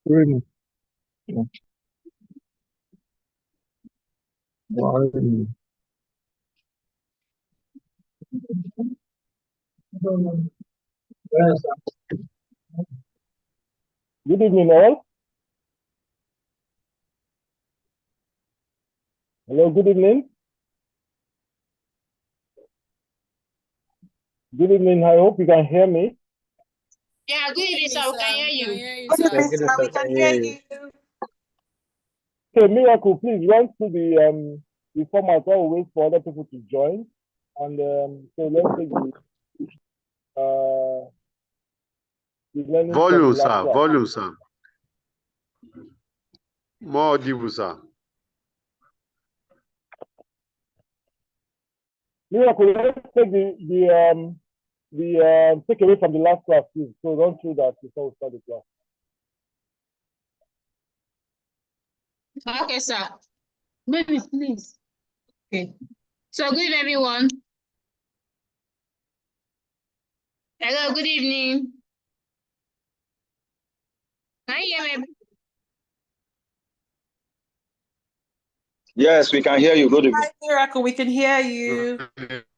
Really? Yeah. Why? Good evening, all. Hello, good evening. Good evening. I hope you can hear me. Yeah, good evening, sir. We can hear you. Good evening, sir. We can hear you. So, Miracle, please run through the format while we wait for other people to join. And so let's take the learning Volume, from the last sir. class. Volume, sir. More audible, sir. Miracle, let's take the takeaway from the last class, please. So run through that before we start the class. Okay, sir. Maybe, please. Okay. So, good evening, everyone. Hello, good evening. Can you hear me? Yes, we can hear you. Good evening. Hi, Miracle. We can hear you.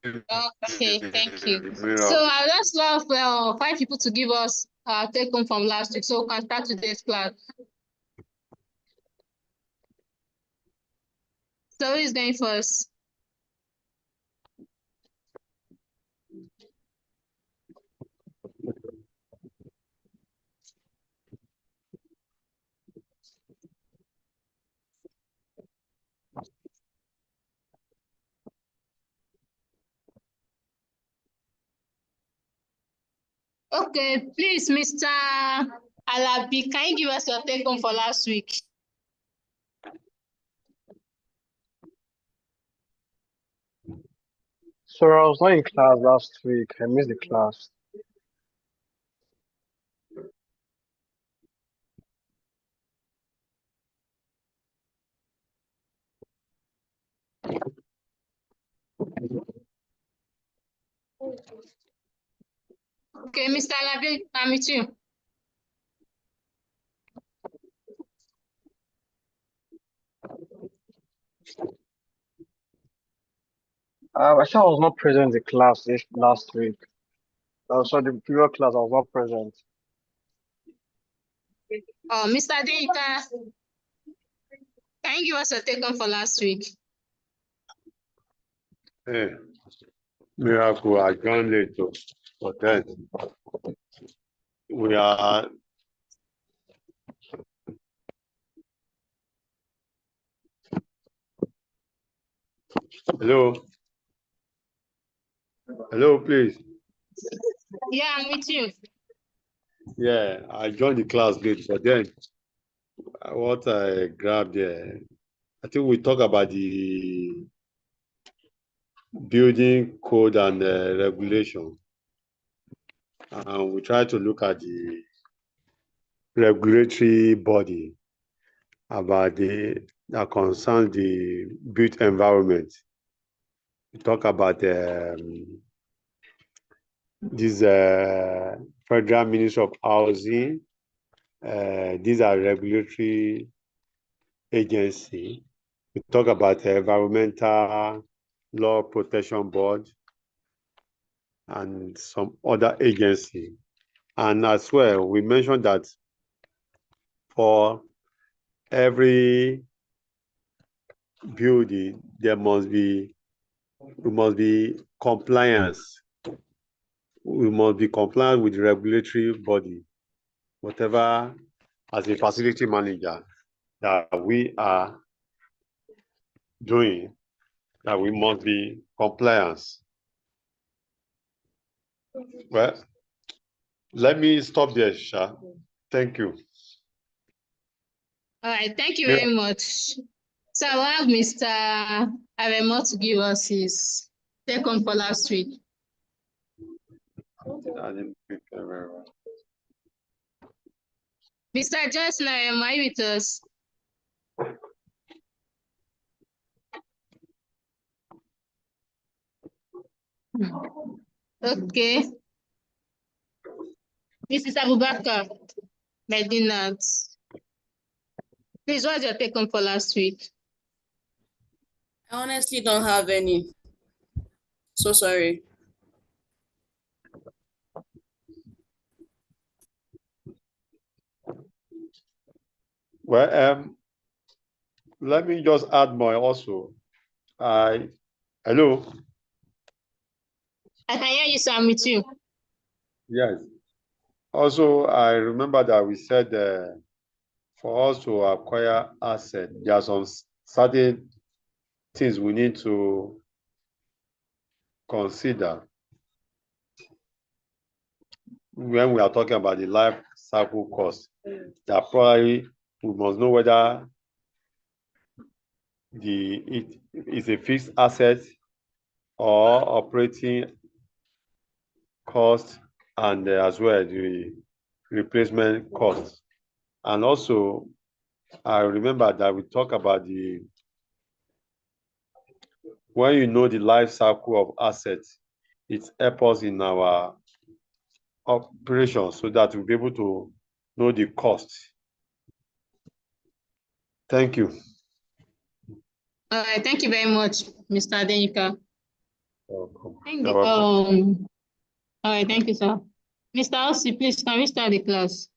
Okay, thank you. So, I just love 5 people to give us take home from last week, so we can start today's class. So, who is going first? Okay, please, Mr. Alabi, can you give us your take home for last week? So I was not in class last week. I missed the class. Okay, Mr. Alabi, I'm with you. I said I was not present in the class this last week. So the previous class I was not present. Oh, Mr. Deika, can you give us your take home for last week? Hey, Miracle, I joined late, but then we are. Hello. Hello, please. Yeah, I'm with you. Yeah, I joined the class late, but then what I grabbed there, I think we talk about the building code and regulation. And we try to look at the regulatory body about that concerns the built environment. We talk about this Federal Ministry of Housing. These are regulatory agency. We talk about Environmental Law Protection Board and some other agency. And as well, we mentioned that for every building, there must be compliance. We must be compliant with the regulatory body, whatever as a facility manager that we are doing, that we must be compliance. Well, let me stop there, Sha. Thank you. All right, thank you very much. So I'll have Mr. Aremo to give us his take home for last week. I didn't pick it very well. Mr. Justin Aremo, are you with us? Okay. Mrs. Abubakar, Medinat. Please, what's your take home for last week? I honestly don't have any. So sorry. Well, let me just add more also. Hello. I can hear you, sir. I'm with you. Yes. Also, I remember that we said for us to acquire asset, there are some certain things we need to consider when we are talking about the life cycle cost. That probably we must know whether it is a fixed asset or operating cost, and as well the replacement cost. And also, I remember that we talk about when you know the life cycle of assets, it helps us in our operations so that we'll be able to know the cost. Thank you. All right, thank you very much, Mr. Adenika. Welcome. Thank You're you. welcome. All right, thank you, sir. Mr. Elsie, please, can we start the class?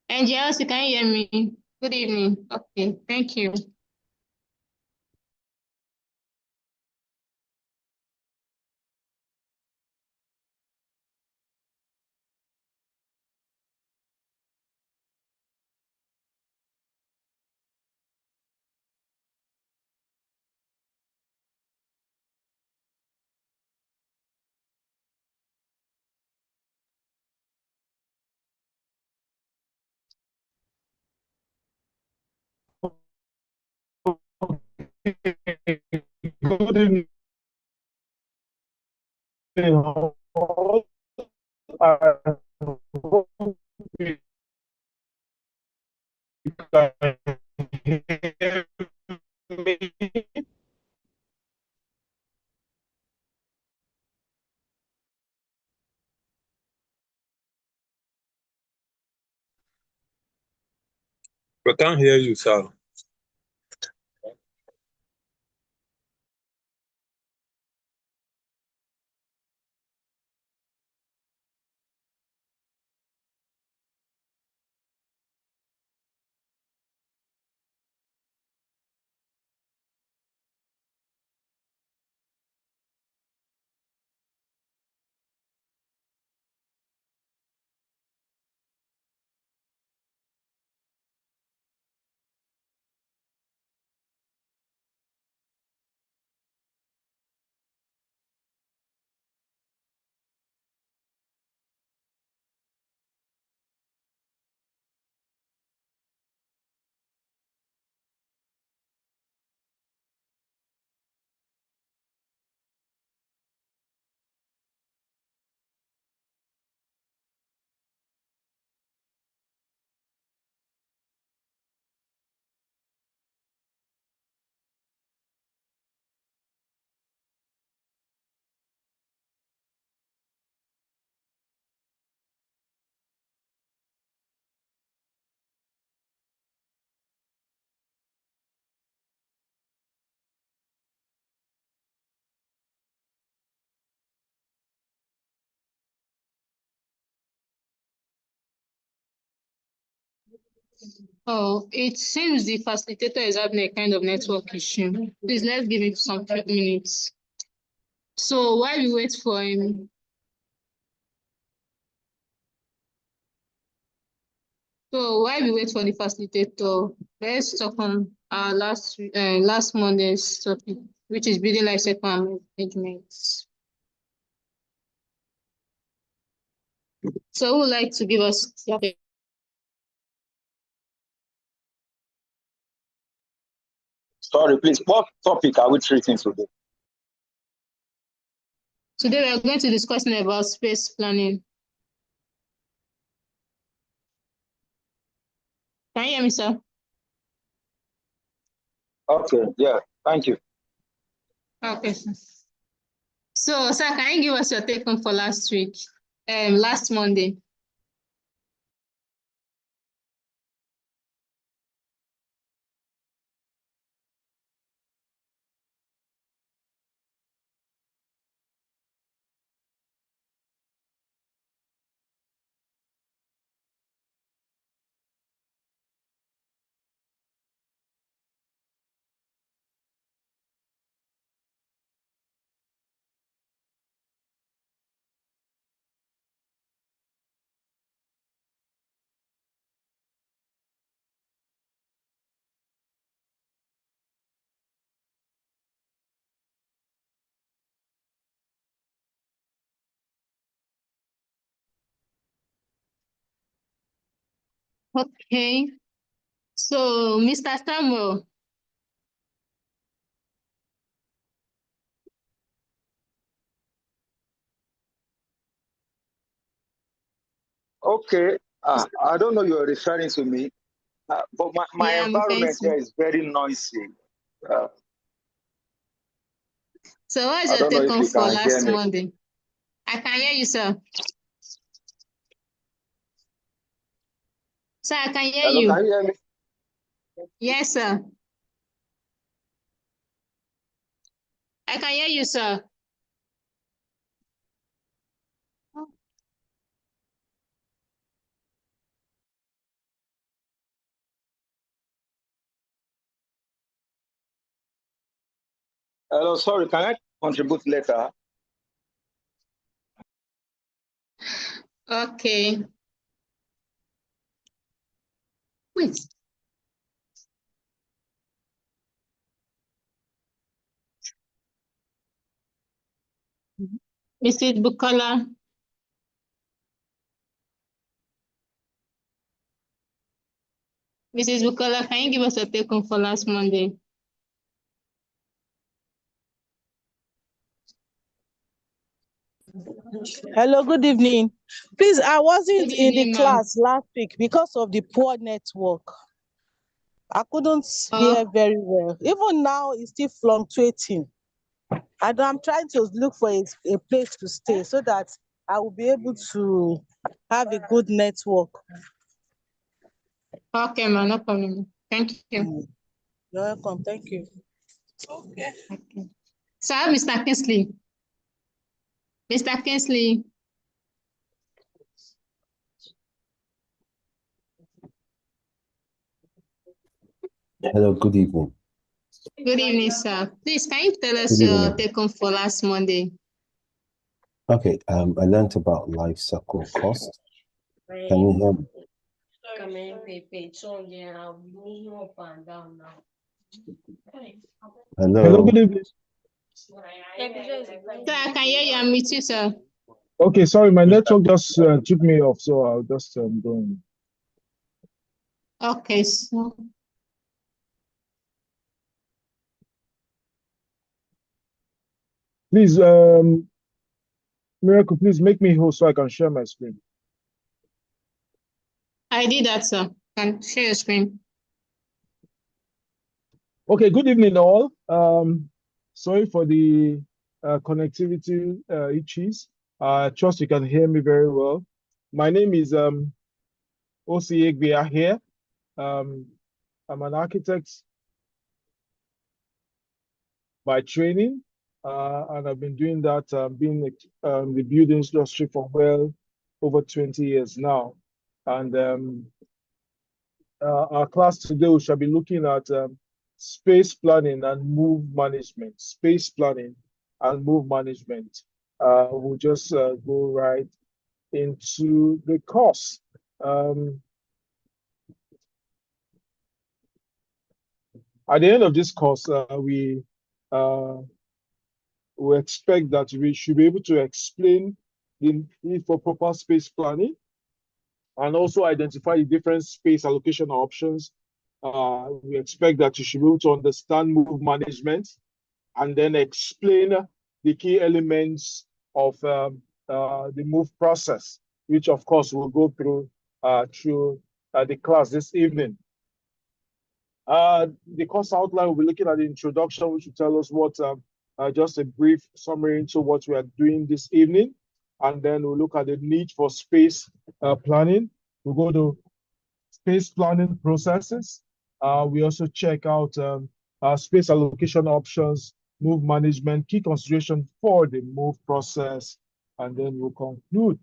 And Elsie, can you hear me? Good evening. Okay, thank you. Good evening. We can't hear you, sir. Oh, it seems the facilitator is having a kind of network issue. Please, let's give him some few minutes. So while we wait for him, the facilitator, let's talk on our last Monday's topic, which is building life cycle management. So who would like to give us Sorry, please, what topic are we treating today? Today we are going to discuss about space planning. Can you hear me, sir? Okay, yeah, thank you. Okay, sir. So, sir, can you give us your take home for last week? last Monday. Okay. So, Mr. Samuel, Okay. I don't know you're referring to me, but my yeah, I'm referring environment to. here is very noisy. Uh, So, what is I your don't know take if on you for can hear last me. Monday? I can hear you, sir. Sir, I can hear Hello, can you. you hear me? Yes, sir. I can hear you, sir. Hello, sorry, can I contribute later? Okay. Wait. Mrs. Bukola. Mrs. Bukola, can you give us a take on for last Monday? Hello, good evening. Please, I wasn't Good in the evening, ma'am. class last week because of the poor network. I couldn't hear Oh, very well. Even now, it's still fluctuating. And I'm trying to look for a place to stay so that I will be able to have a good network. okay, ma'am, no problem. Thank you. You're welcome. Thank you. Okay. Sir, Mr. Kingsley. Mr. Kingsley. Hello, good evening. Good evening, sir. Please, can you tell us Good your evening. take on for last Monday? Okay, I learned about life cycle cost. Can you hear me? Hello, Hello. good evening. Sir, I can hear you. I'm with you, sir. Okay, sorry, my network just took me off, so I'll just go in. Okay, so Please, Miracle, please make me host so I can share my screen. I did that, sir. Can share your screen. Okay, good evening, all. Sorry for the connectivity issues. I trust you can hear me very well. My name is Osi Egbia here. I'm an architect by training, and I've been doing that, being in the building industry for well over 20 years now. And our class today, we shall be looking at space planning and move management. Space planning and move management. We'll just go right into the course. At the end of this course, we expect that we should be able to explain the need for proper space planning and also identify the different space allocation options. We expect that you should be able to understand move management and then explain the key elements of the move process, which of course we'll go through the class this evening. The course outline, we'll be looking at the introduction, which will tell us what, just a brief summary into what we are doing this evening. and then we'll look at the need for space planning. We'll go to space planning processes. We also check out space allocation options, move management, key consideration for the move process, and then we'll conclude.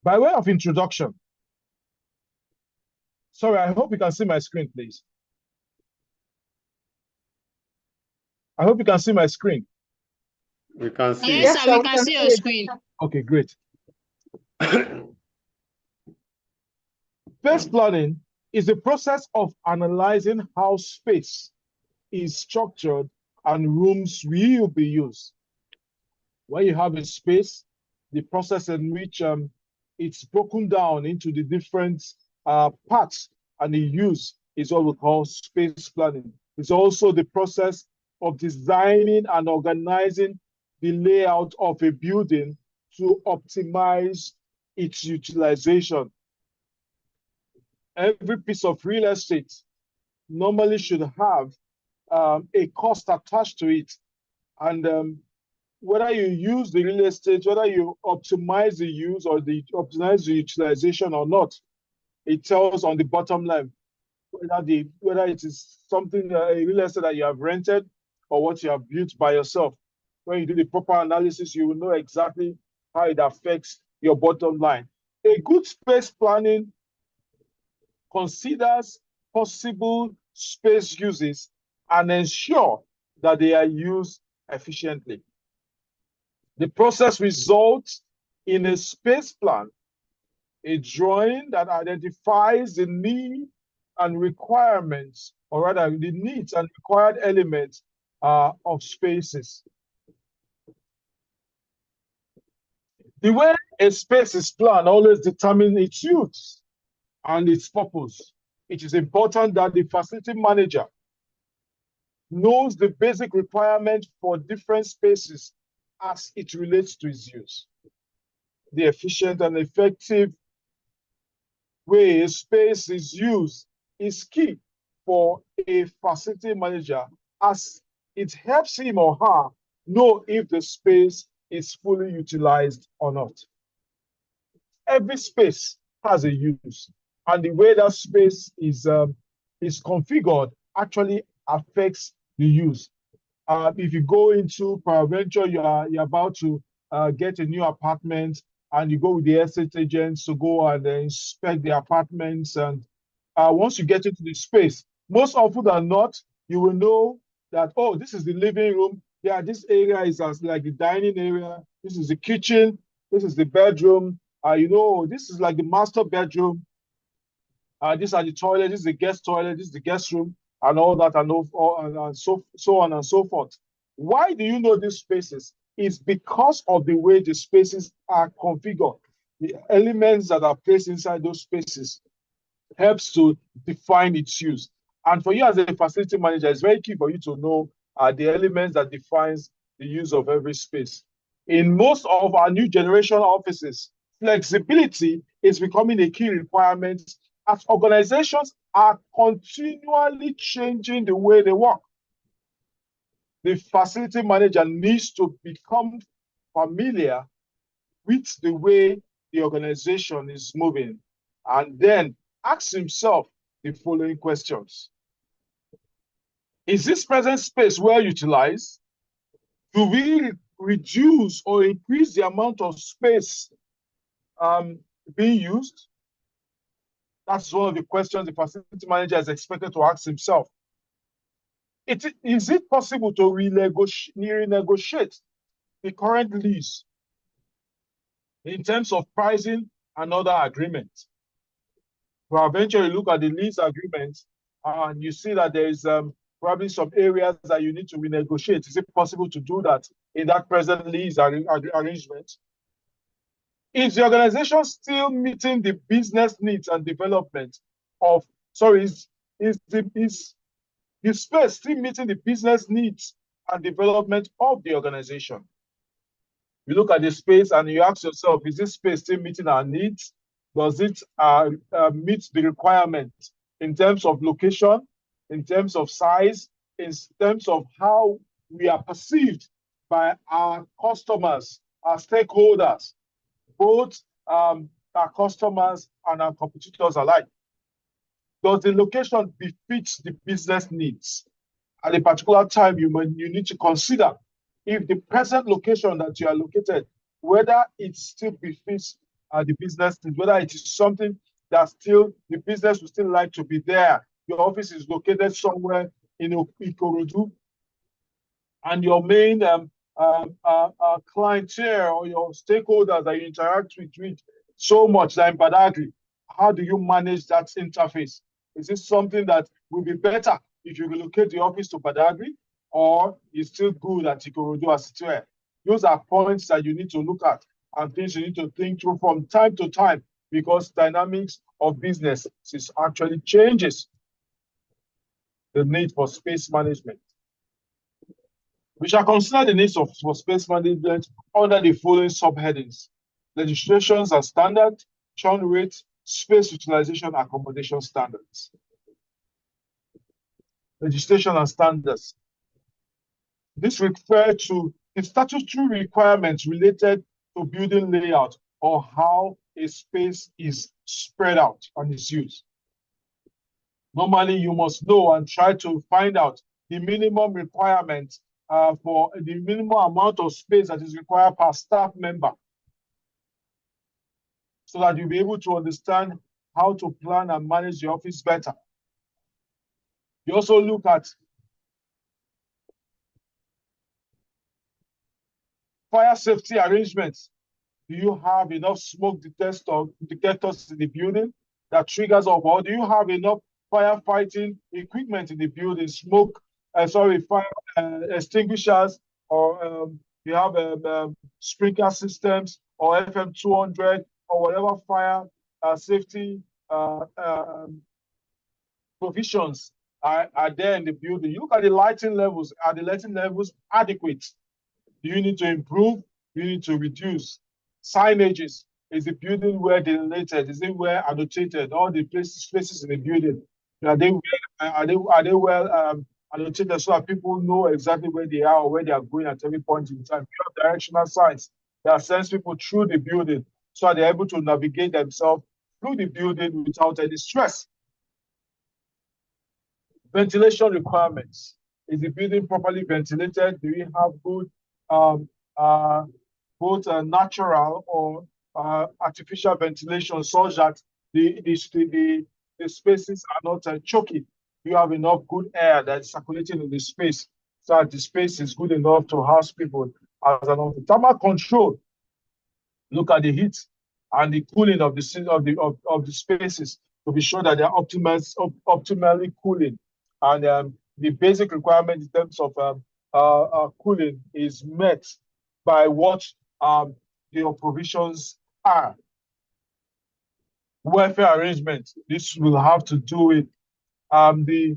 By way of introduction, sorry, I hope you can see my screen, please. I hope you can see my screen. We can see. Yes, sir, we can see your screen. Okay, great. Space planning is the process of analyzing how space is structured and rooms will be used. When you have a space, the process in which it's broken down into the different parts and the use is what we call space planning. It's also the process of designing and organizing the layout of a building to optimize its utilization. Every piece of real estate normally should have a cost attached to it. And whether you use the real estate, whether you optimize the use or optimize the utilization or not, it tells on the bottom line whether it is something a real estate that you have rented or what you have built by yourself. When you do the proper analysis, you will know exactly how it affects your bottom line. A good space planning considers possible space uses and ensure that they are used efficiently. The process results in a space plan, a drawing that identifies the need and requirements, or rather the needs and required elements of spaces. The way a space is planned always determines its use and its purpose. It is important that the facility manager knows the basic requirement for different spaces as it relates to its use. The efficient and effective way a space is used is key for a facility manager, as it helps him or her know if the space is fully utilized or not. Every space has a use, and the way that space is configured actually affects the use. If you go into peradventure, you're about to get a new apartment, and you go with the estate agents to go and inspect the apartments. And once you get into the space, most often than not, you will know that, oh, this is the living room. Yeah, this area is as like the dining area. This is the kitchen. This is the bedroom. This is like the master bedroom. These are the toilet. This is the guest toilet. This is the guest room, and all that, and so on and so forth. Why do you know these spaces? It's because of the way the spaces are configured. The elements that are placed inside those spaces helps to define its use. And for you as a facility manager, it's very key for you to know the elements that defines the use of every space. In most of our new generation offices, flexibility is becoming a key requirement as organizations are continually changing the way they work. The facility manager needs to become familiar with the way the organization is moving, and then ask himself the following questions. Is this present space well utilized? Do we reduce or increase the amount of space being used? That's one of the questions the facility manager is expected to ask himself. Is it possible to renegotiate the current lease in terms of pricing and other agreements? Well, eventually look at the lease agreement and you see that there is probably some areas that you need to renegotiate. Is it possible to do that in that present lease arrangement? Is the organization still meeting the business needs and development of, is the space still meeting the business needs and development of the organization? You look at the space and you ask yourself, is this space still meeting our needs? Does it meet the requirements in terms of location, in terms of size, in terms of how we are perceived by our customers, our stakeholders, both our customers and our competitors alike? Does the location befit the business needs? At a particular time, you need to consider if the present location that you are located, whether it still befits the business needs, whether it is something that still the business will still like to be there. Your office is located somewhere in Ikorodu, and your main clientele or your stakeholders that you interact with so much that in Badagry. How do you manage that interface? Is it something that will be better if you relocate the office to Badagry, or is still good at Ikorodu as it were? Those are points that you need to look at and things you need to think through from time to time, because dynamics of business is actually changes the need for space management. We shall consider the needs for space management under the following subheadings: legislations and standards, churn rate, space utilization, accommodation standards. Legislation and standards. This refers to the statutory requirements related to building layout or how a space is spread out and is used. Normally, you must know and try to find out the minimum requirements for the minimum amount of space that is required per staff member, so that you'll be able to understand how to plan and manage the office better. You also look at fire safety arrangements. Do you have enough smoke detectors in the building that triggers off, or do you have enough firefighting equipment in the building? Fire extinguishers, or you have sprinkler systems or FM 200 or whatever fire safety provisions are there in the building. You look at the lighting levels. Are the lighting levels adequate? Do you need to improve? Do you need to reduce? Signages. Is the building well delineated? Is it well annotated? All the places in the building, are they well annotated so that people know exactly where they are or where they are going at every point in time? You have directional signs that sends people through the building so that they're able to navigate themselves through the building without any stress. Ventilation requirements. Is the building properly ventilated? Do you have good both natural or artificial ventilation, such that the spaces are not choking? You have enough good air that's circulating in the space, so that the space is good enough to house people. As an office. Thermal control. Look at the heat and the cooling of the spaces to be sure that they're optimally cooling. And the basic requirement in terms of cooling is met by what your provisions are. Welfare arrangement. This will have to do with the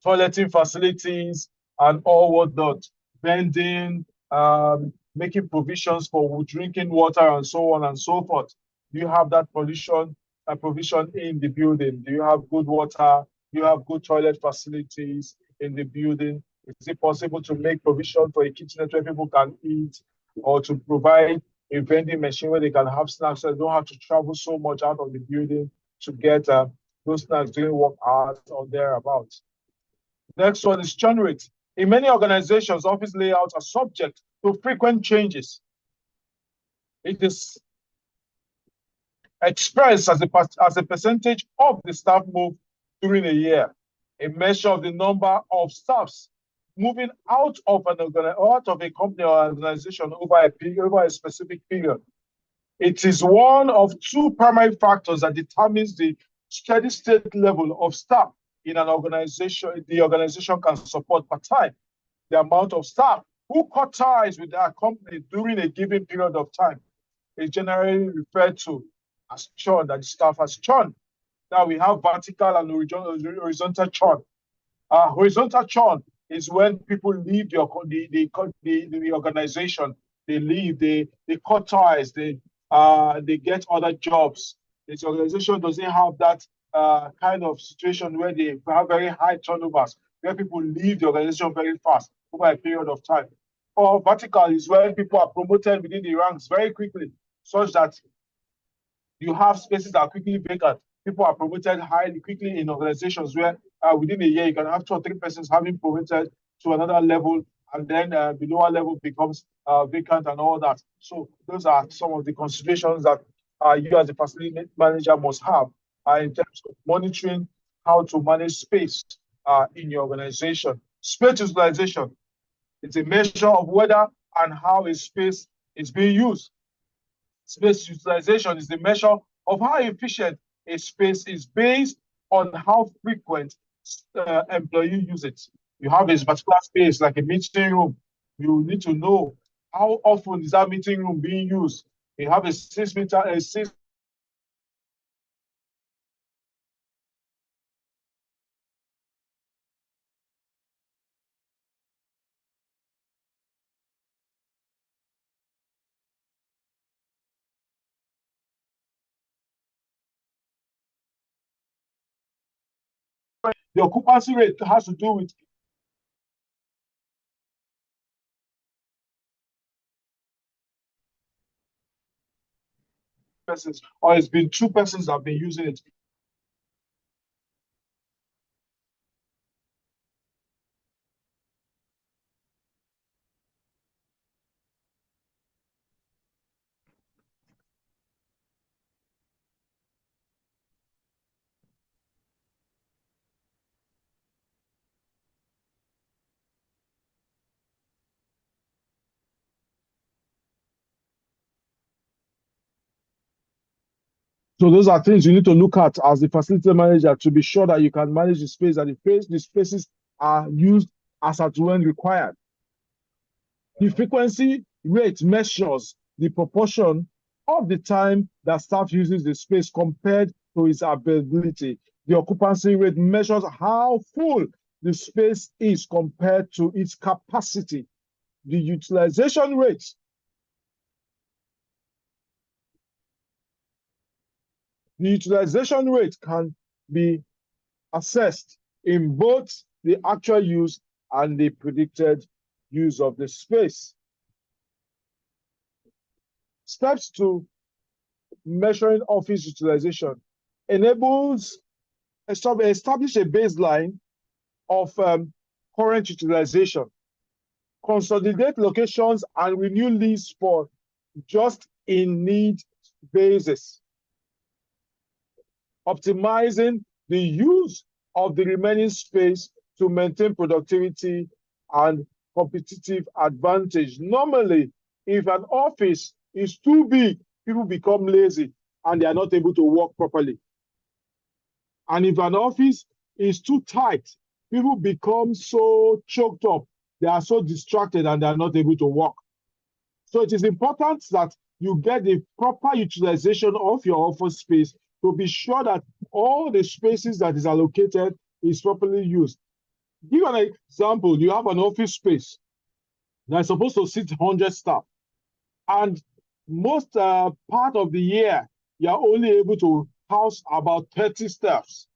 toileting facilities and all whatnot, vending, making provisions for drinking water and so on and so forth. Do you have that provision in the building? Do you have good water? Do you have good toilet facilities in the building? Is it possible to make provision for a kitchenette where people can eat, or to provide a vending machine where they can have snacks so they don't have to travel so much out of the building to get those snacks during work hours or thereabouts? Next one is churn rate. In many organizations, office layouts are subject to frequent changes. It is expressed as a percentage of the staff move during a year, a measure of the number of staffs moving out of a company or organization over a specific period. It is one of two primary factors that determines the steady state level of staff in an organization the organization can support per time. The amount of staff who cut ties with their company during a given period of time is generally referred to as churn, that the staff has churn. Now we have vertical and horizontal churn. Horizontal churn is when people leave the organization. They leave, they cut ties, they get other jobs. This organization doesn't have that kind of situation where they have very high turnovers, where people leave the organization very fast. over a period of time. Or vertical is when people are promoted within the ranks very quickly, such that you have spaces that are quickly vacant. People are promoted highly quickly in organizations where within a year you can have 2 or 3 persons having promoted to another level, and then the lower level becomes vacant and all that. So those are some of the considerations that you as a facility manager must have in terms of monitoring how to manage space in your organization. Space utilization is a measure of whether and how a space is being used. Space utilization is the measure of how efficient a space is based on how frequent employee use it. You have a particular space like a meeting room. You need to know how often is that meeting room being used. You have a 6 meter, a 6. The occupancy rate has to do with persons, or it's been 2 persons that have been using it. So those are things you need to look at as the facility manager to be sure that you can manage the space, that the spaces are used as at when required. The frequency rate measures the proportion of the time that staff uses the space compared to its availability. The occupancy rate measures how full the space is compared to its capacity. The utilization rate can be assessed in both the actual use and the predicted use of the space. Steps to measuring office utilization enables establish a baseline of current utilization, consolidate locations, and renew lease for just in need basis, optimizing the use of the remaining space to maintain productivity and competitive advantage. Normally, if an office is too big, people become lazy and they are not able to work properly. And if an office is too tight, people become so choked up, they are so distracted and they are not able to work. So it is important that you get the proper utilization of your office space to be sure that all the spaces that is allocated is properly used. Give an example. You have an office space that is supposed to seat 100 staff, and most part of the year, you are only able to house about 30 staffs.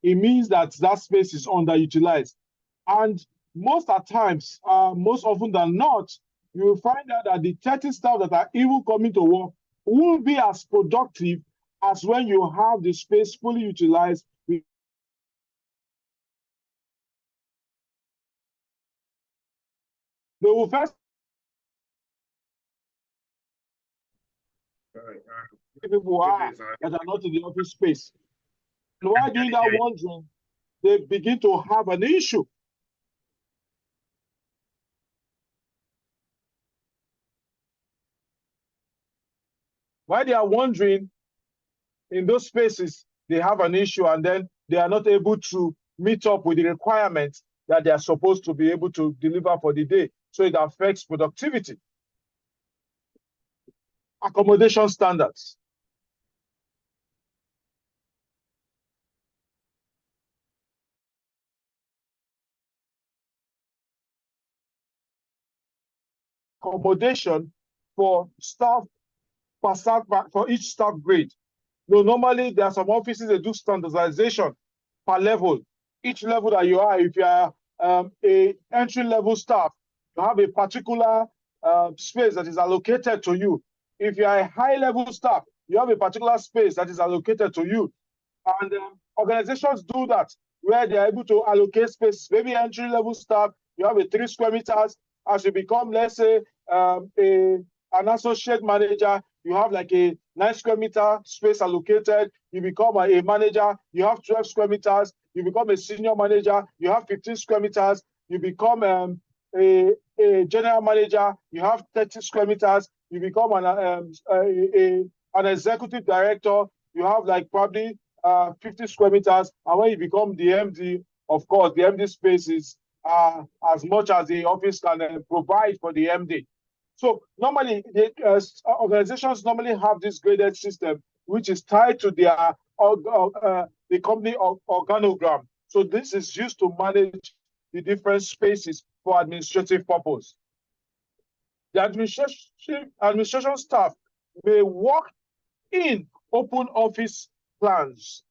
It means that that space is underutilized. And most at times, most often than not, you will find out that the 30 staff that are even coming to work will be as productive as when you have the space fully utilized. They will first people that are not in the office space. And while doing that wondering, they begin to have an issue. While they are wondering in those spaces, they have an issue, and then they are not able to meet up with the requirements that they are supposed to be able to deliver for the day. So it affects productivity. Accommodation standards. Accommodation for staff for each staff grade. No, normally there are some offices that do standardization per level. Each level that you are, if you are a entry level staff, You have a particular space that is allocated to you. If you are a high-level staff, you have a particular space that is allocated to you. And organizations do that, where they are able to allocate space. Maybe entry-level staff, you have a 3 square meters. As you become, let's say, an associate manager, you have like a 9 square meter space allocated. You become a manager, you have 12 square meters. You become a senior manager, you have 15 square meters. You become a general manager, you have 30 square meters. You become an executive director, you have like probably 50 square meters. And when you become the MD, of course, the MD space is as much as the office can provide for the MD. So normally, organizations normally have this graded system, which is tied to their the company organogram. So this is used to manage the different spaces for administrative purpose. The administration staff may work in open office plans.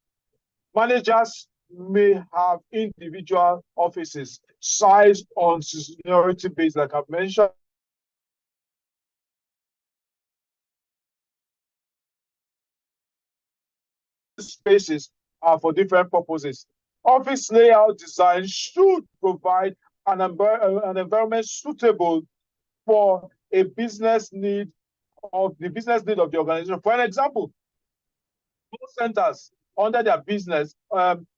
Managers may have individual offices sized on seniority base, like I've mentioned. Spaces are for different purposes. Office layout design should provide an environment suitable for a business need of the organization. For an example, most centers under their business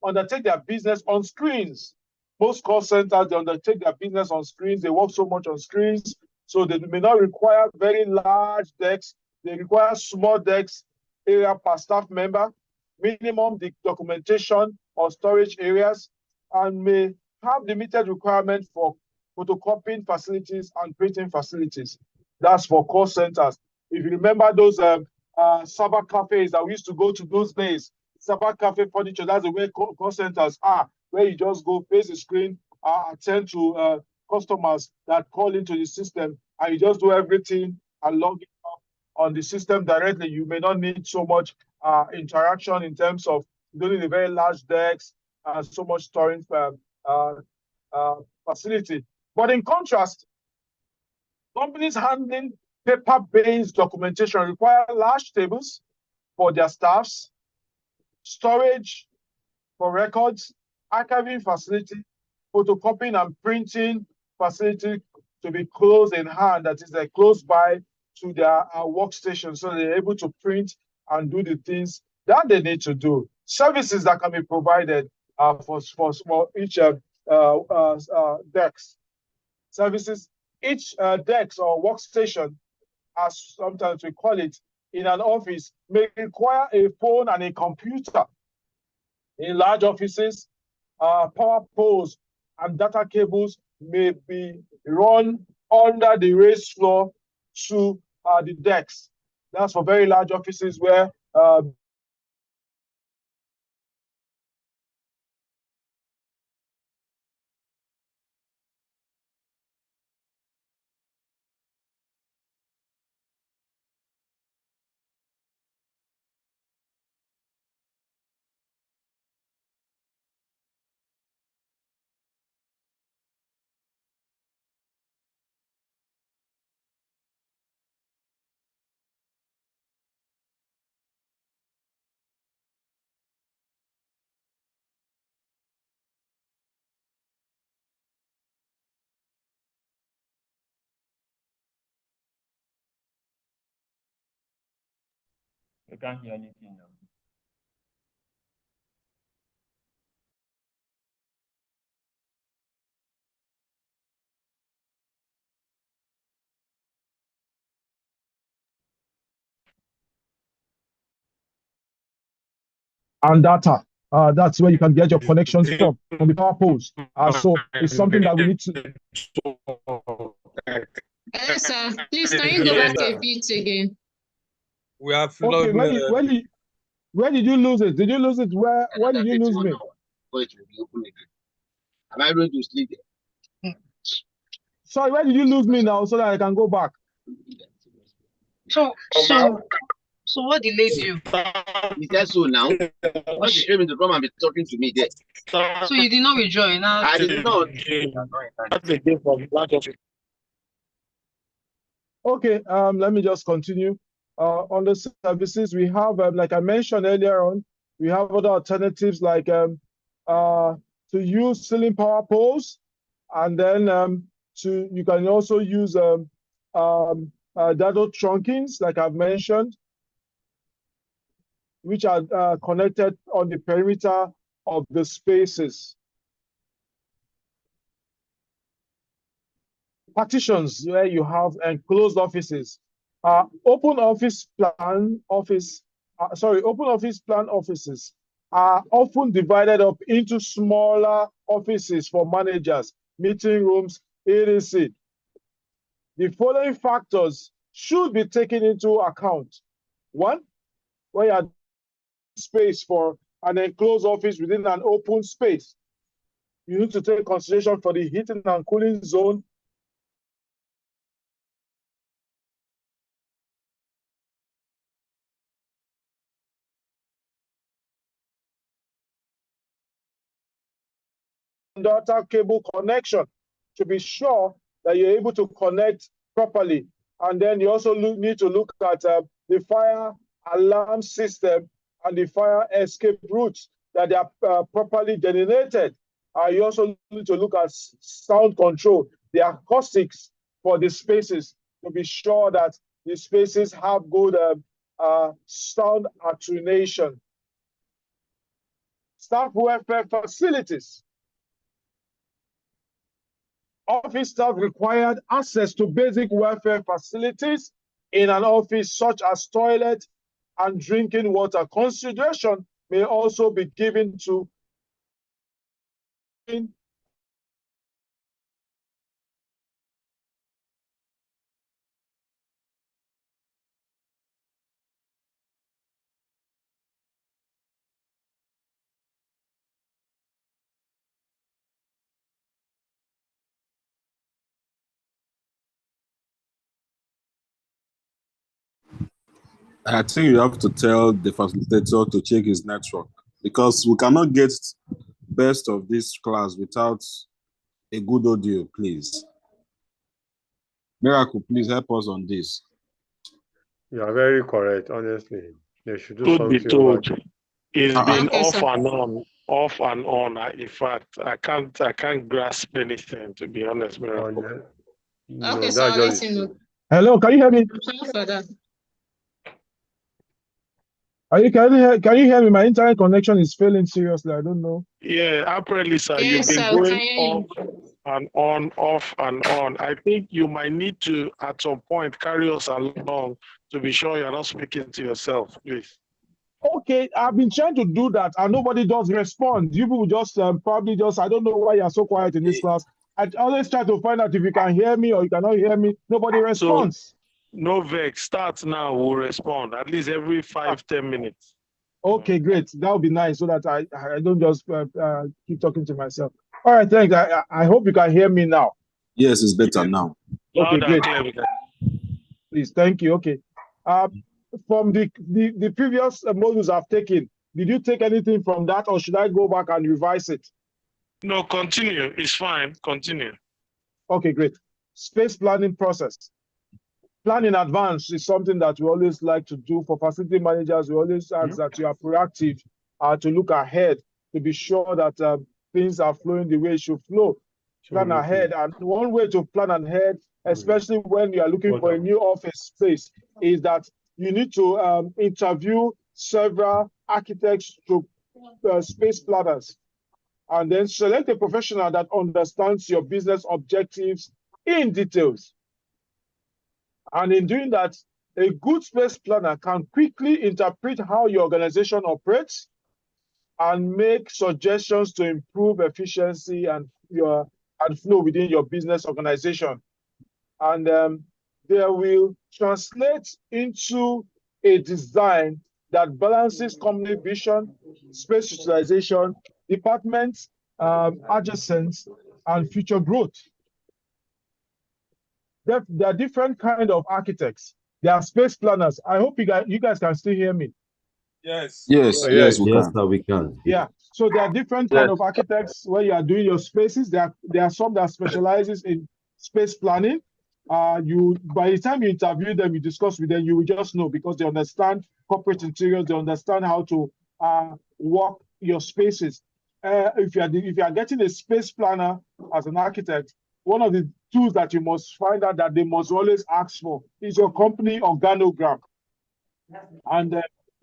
undertake their business on screens. Most call centers, they undertake their business on screens. They work so much on screens, so they may not require very large desks. They require small desks area per staff member, minimum documentation or storage areas, and may have limited requirement for photocopying facilities and printing facilities. That's for call centers. If you remember those cyber cafes that we used to go to those days, cyber cafe furniture, that's the way call centers are, where you just go face the screen, attend to customers that call into the system, and you just do everything and log it up on the system directly. You may not need so much interaction in terms of doing a very large decks and so much storage facility. But in contrast, companies handling paper-based documentation require large tables for their staffs, storage for records, archiving facility, photocopying and printing facility to be close in hand, that is like close by to their workstation, so they're able to print and do the things that they need to do. Services that can be provided for each DEX. Services, each DEX or workstation, as sometimes we call it, in an office may require a phone and a computer. In large offices, power poles and data cables may be run under the raised floor to the decks. That's for very large offices where I can't hear anything now. and data. That's where you can get your connections from the power poles. So it's something that we need to. Hello, sir. Please, can you go back a bit again? We have Okay, where did you lose it? Did you lose it? Where did you lose me? Am I going to sleep there? Sorry, where did you lose me now so that I can go back? So what did they do? Is that so now? What you came to come and be talking to me there? So you did not rejoin now? I did not. Okay, let me just continue. On the services, we have, like I mentioned earlier on, we have other alternatives like to use ceiling power poles, and then you can also use dado trunkings, like I've mentioned, which are connected on the perimeter of the spaces. Partitions where you have enclosed offices. Open office plan offices are often divided up into smaller offices for managers, meeting rooms, etc. The following factors should be taken into account. One, where you have space for an enclosed office within an open space. You need to take consideration for the heating and cooling zone, data cable connection to be sure that you're able to connect properly. And then you also need to look at the fire alarm system and the fire escape routes, that they are properly delineated. You also need to look at sound control, the acoustics for the spaces, to be sure that the spaces have good sound attenuation. Staff welfare facilities. Office staff required access to basic welfare facilities in an office, such as toilet and drinking water. Consideration may also be given to I think you have to tell the facilitator to check his network, because we cannot get best of this class without a good audio, please. Miracle, please help us on this. You are very correct, honestly. They should do Truth be something told, about it. it's been Okay, off sir. and on, off and on. In fact, I can't grasp anything, to be honest, Miracle. No, Okay, that's so I'll let just you know. Hello, can you hear me? Sorry for that. Can you hear me? My internet connection is failing seriously. I don't know. Yeah, apparently, sir, you've Yes, been sir, we can going hear you. off and on, off and on. I think you might need to, at some point, carry us along to be sure you're not speaking to yourself, please. Okay, I've been trying to do that and nobody does respond. You people just probably just, I don't know why you're so quiet in this class. I always try to find out if you can hear me or you cannot hear me. Nobody responds. So, no vex, start now, we'll respond, at least every 5-10 minutes. Okay, great. That would be nice so that I don't just keep talking to myself. All right, thanks. I hope you can hear me now. Yes, it's better now. Okay, great. Clear. Please, thank you. Okay. From the previous modules I've taken, did you take anything from that or should I go back and revise it? No, continue. It's fine. Continue. Okay, great. Space planning process. Plan in advance is something that we always like to do for facility managers. We always ask that you are proactive to look ahead to be sure that things are flowing the way it should flow. Plan ahead. And one way to plan ahead, especially when you are looking for a new office space, is that you need to interview several architects to space planners, and then select a professional that understands your business objectives in details. And in doing that, a good space planner can quickly interpret how your organization operates and make suggestions to improve efficiency and flow within your business organization. And they will translate into a design that balances company vision, space utilization, department adjacent, and future growth. There are different kinds of architects. There are space planners. I hope you guys can still hear me. Yes. Yes, sir, we can. Yeah. So there are different kinds of architects where you are doing your spaces. There are some that specializes in space planning. you by the time you interview them, you discuss with them, you will just know because they understand corporate interiors, they understand how to work your spaces. If you are getting a space planner as an architect, one of the tools that you must find out that they must always ask for is your company organogram. And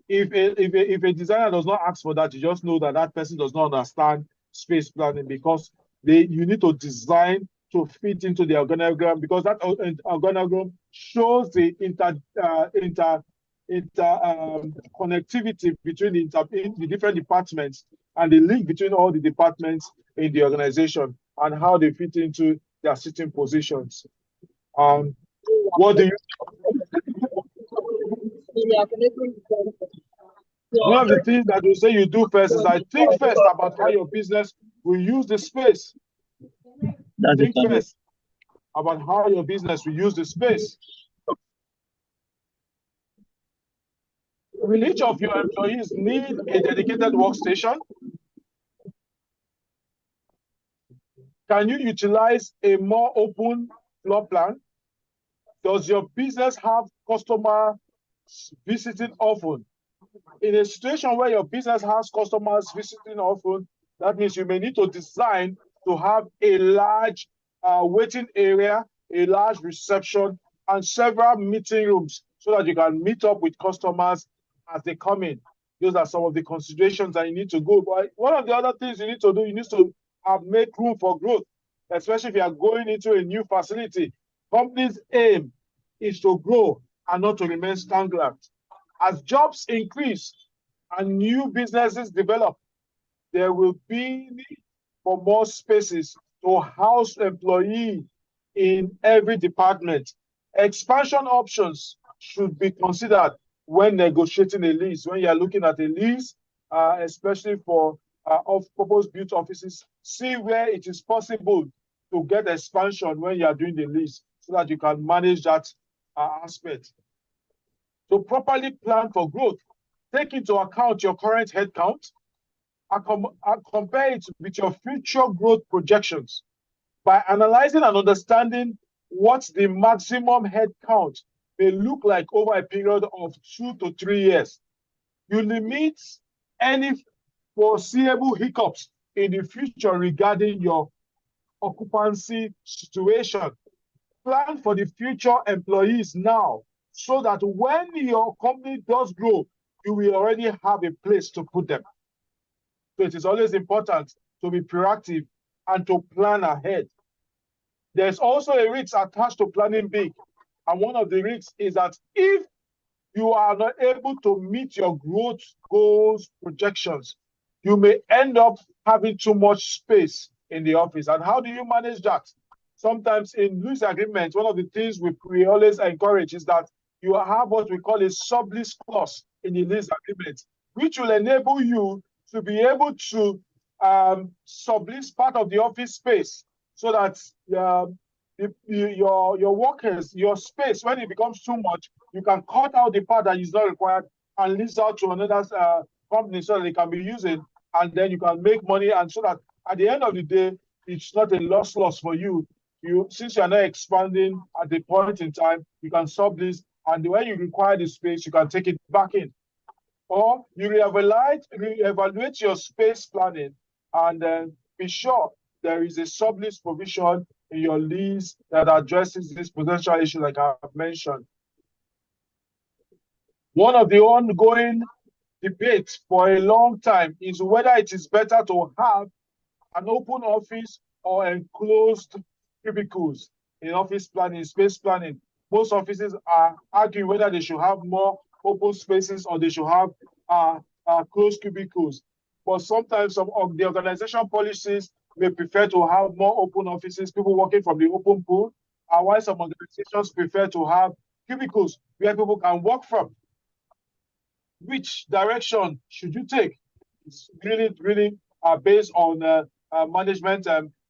if a designer does not ask for that, you just know that that person does not understand space planning because you need to design to fit into the organogram because that organogram shows the connectivity between the different departments and the link between all the departments in the organization and how they fit into their sitting positions. What do you One of the things that you say you do first is I think first about how your business will use the space. Think first about how your business will use the space. Will each of your employees need a dedicated workstation? Can you utilize a more open floor plan? Does your business have customers visiting often? In a situation where your business has customers visiting often, that means you may need to design to have a large waiting area, a large reception, and several meeting rooms so that you can meet up with customers as they come in. Those are some of the considerations that you need to go. But one of the other things you need to do, you need to make room for growth, especially if you are going into a new facility. Company's aim is to grow and not to remain stagnant. As jobs increase and new businesses develop, there will be need for more spaces to house employees in every department. Expansion options should be considered when negotiating a lease. When you are looking at a lease, especially for off-purpose built offices, see where it is possible to get expansion when you are doing the lease so that you can manage that aspect. To properly plan for growth, take into account your current headcount and compare it with your future growth projections. By analyzing and understanding what the maximum headcount may look like over a period of 2 to 3 years, you limit any foreseeable hiccups in the future regarding your occupancy situation. Plan for the future employees now so that when your company does grow, you will already have a place to put them. So it is always important to be proactive and to plan ahead. There's also a risk attached to planning big. And one of the risks is that if you are not able to meet your growth goals, projections, you may end up having too much space in the office. And how do you manage that? Sometimes in lease agreements, one of the things we always encourage is that you have what we call a sublease clause in the lease agreement, which will enable you to be able to sublease part of the office space so that your workers, your space, when it becomes too much, you can cut out the part that is not required and lease out to another company so that they can be using, and then you can make money, and so that at the end of the day, it's not a loss for you. Since you are not expanding at the point in time, you can sublease, and when you require the space, you can take it back in. Or you reevaluate your space planning and then be sure there is a sublease provision in your lease that addresses this potential issue like I've mentioned. One of the ongoing debates for a long time is whether it is better to have an open office or enclosed cubicles in office planning, space planning. Most offices are arguing whether they should have more open spaces or they should have closed cubicles. But sometimes some of the organization policies may prefer to have more open offices, people working from the open pool, and while some organizations prefer to have cubicles where people can work from. Which direction should you take? It's really based on management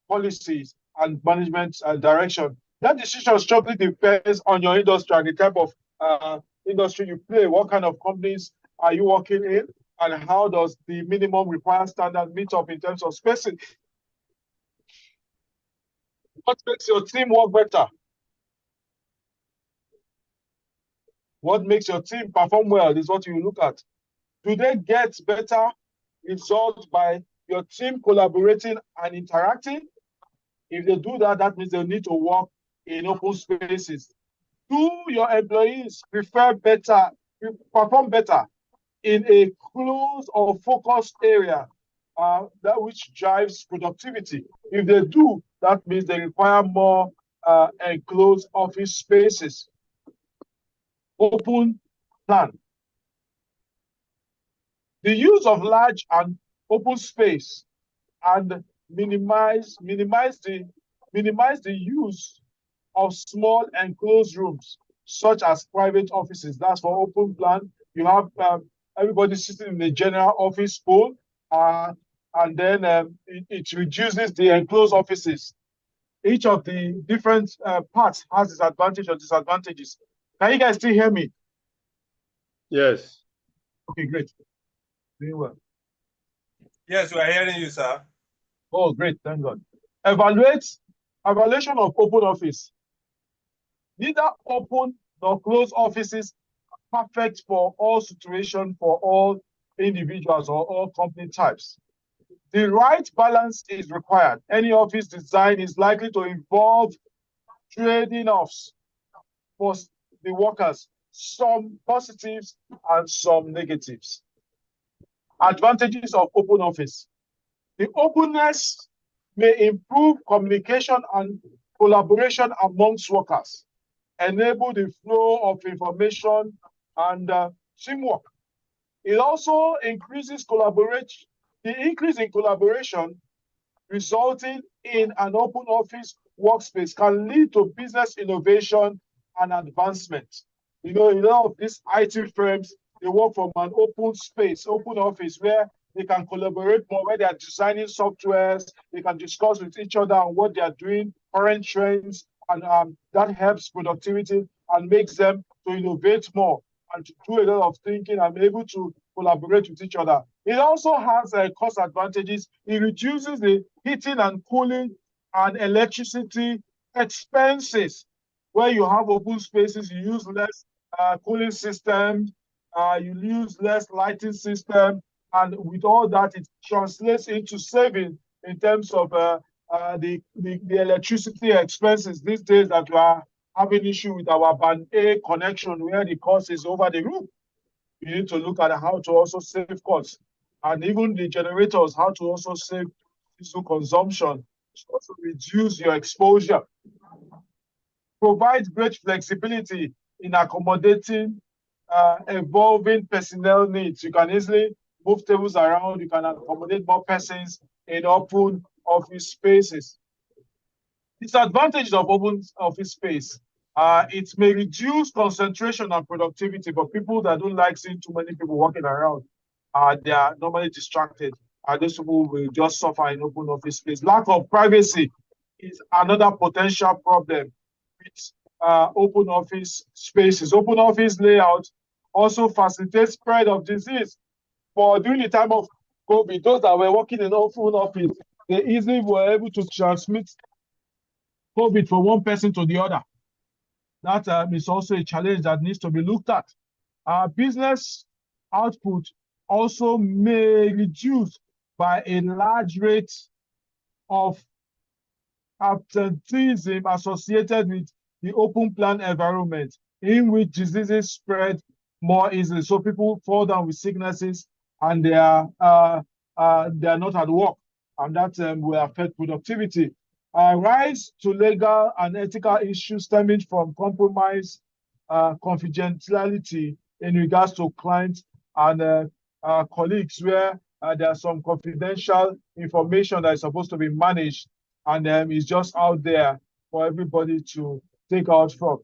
policies and management direction. That decision strongly depends on your industry and the type of industry you play. What kind of companies are you working in, and how does the minimum required standard meet up in terms of spacing? What makes your team work better? What makes your team perform well is what you look at. Do they get better results by your team collaborating and interacting? If they do that, that means they need to work in open spaces. Do your employees perform better in a closed or focused area that which drives productivity? If they do, that means they require more enclosed office spaces. Open plan. The use of large and open space and minimize the use of small enclosed rooms, such as private offices. That's for open plan. You have everybody sitting in the general office pool, and then it reduces the enclosed offices. Each of the different parts has its advantage or disadvantages. Can you guys still hear me? Yes. Okay, great. Doing well. Yes, we are hearing you, sir. Oh, great. Thank God. Evaluation of open office. Neither open nor closed offices are perfect for all situations, for all individuals or all company types. The right balance is required. Any office design is likely to involve trading offs for the workers, some positives and some negatives. Advantages of open office. The openness may improve communication and collaboration amongst workers, enable the flow of information and teamwork. It also increases collaboration. The increase in collaboration resulting in an open office workspace can lead to business innovation and advancement. You know, a lot of these IT firms, they work from an open space, open office, where they can collaborate more, where they are designing softwares, they can discuss with each other on what they are doing, current trends, and that helps productivity and makes them to innovate more and to do a lot of thinking and be able to collaborate with each other. It also has cost advantages. It reduces the heating and cooling and electricity expenses. Where you have open spaces, you use less cooling systems, you use less lighting system, and with all that, it translates into saving in terms of the electricity expenses these days that we are having issue with our band A connection where the cost is over the roof. You need to look at how to also save costs, and even the generators, how to also save diesel consumption to also reduce your exposure. Provide great flexibility in accommodating evolving personnel needs. You can easily move tables around, you can accommodate more persons in open office spaces. Disadvantages of open office space. It may reduce concentration and productivity for people that don't like seeing too many people walking around. They are normally distracted. Those people will just suffer in open office space. Lack of privacy is another potential problem with open office spaces. Open office layout also facilitates spread of disease. For during the time of COVID, those that were working in open office, they easily were able to transmit COVID from one person to the other. That is also a challenge that needs to be looked at. Business output also may reduce by a large rate of absenteeism associated with the open plan environment in which diseases spread more easily. So people fall down with sicknesses and they are not at work, and that will affect productivity. Rise to legal and ethical issues stemming from compromise, confidentiality in regards to clients and colleagues, where there are some confidential information that is supposed to be managed and is just out there for everybody to take out from.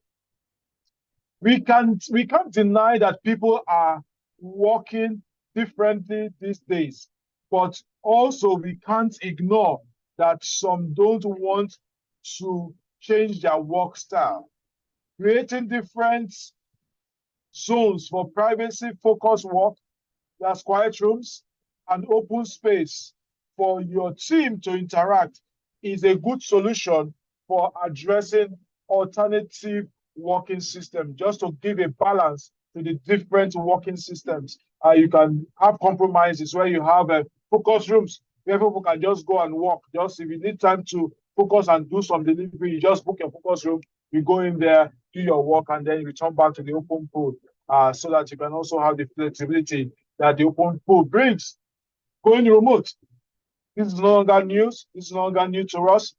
We can't deny that people are working differently these days, but also we can't ignore that some don't want to change their work style. Creating different zones for privacy-focused work, that's quiet rooms, and open space for your team to interact is a good solution for addressing alternative working system, just to give a balance to the different working systems. You can have compromises where you have focus rooms where people can just go and work. Just if you need time to focus and do some delivery, you just book your focus room, you go in there, do your work, and then return back to the open pool, so that you can also have the flexibility that the open pool brings. Going remote. This is no longer news. This is no longer new to us.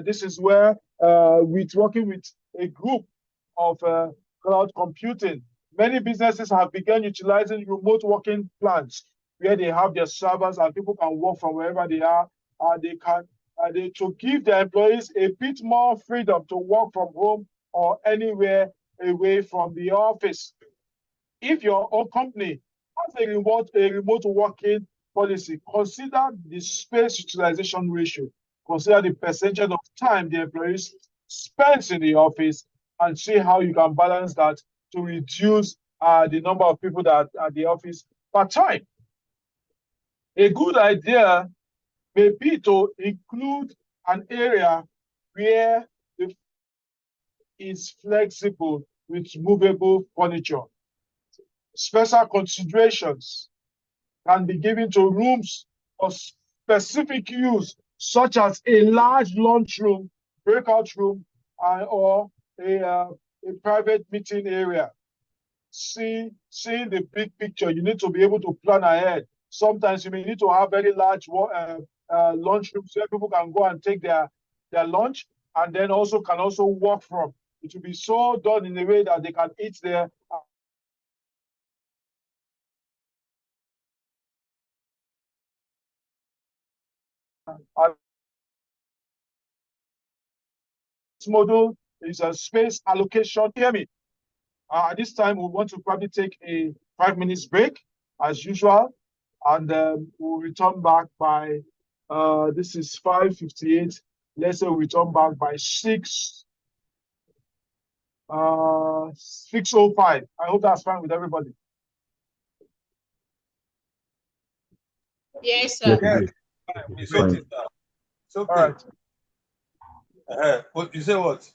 This is where with working with a group of cloud computing, many businesses have begun utilizing remote working plans where they have their servers and people can work from wherever they are. To give their employees a bit more freedom to work from home or anywhere away from the office. If your own company has a remote working policy, consider the space utilization ratio, consider the percentage of time the employees spends in the office, and see how you can balance that to reduce the number of people that are at the office per time. A good idea may be to include an area where is flexible with movable furniture. Special considerations can be given to rooms of specific use, such as a large lunchroom, breakout room, or a private meeting area. Seeing the big picture, you need to be able to plan ahead. Sometimes you may need to have very large lunchrooms where people can go and take their lunch, and then can also work from. It will be so done in a way that they can eat there. This model is a space allocation. Hear me. At this time, we want to probably take a 5 minutes break, as usual, and we'll return back by, this is 5:58. Let's say we'll return back by 6:05. I hope that's fine with everybody. Yes, sir. Yes. It's okay, sir. It's okay. All right. What you say? What?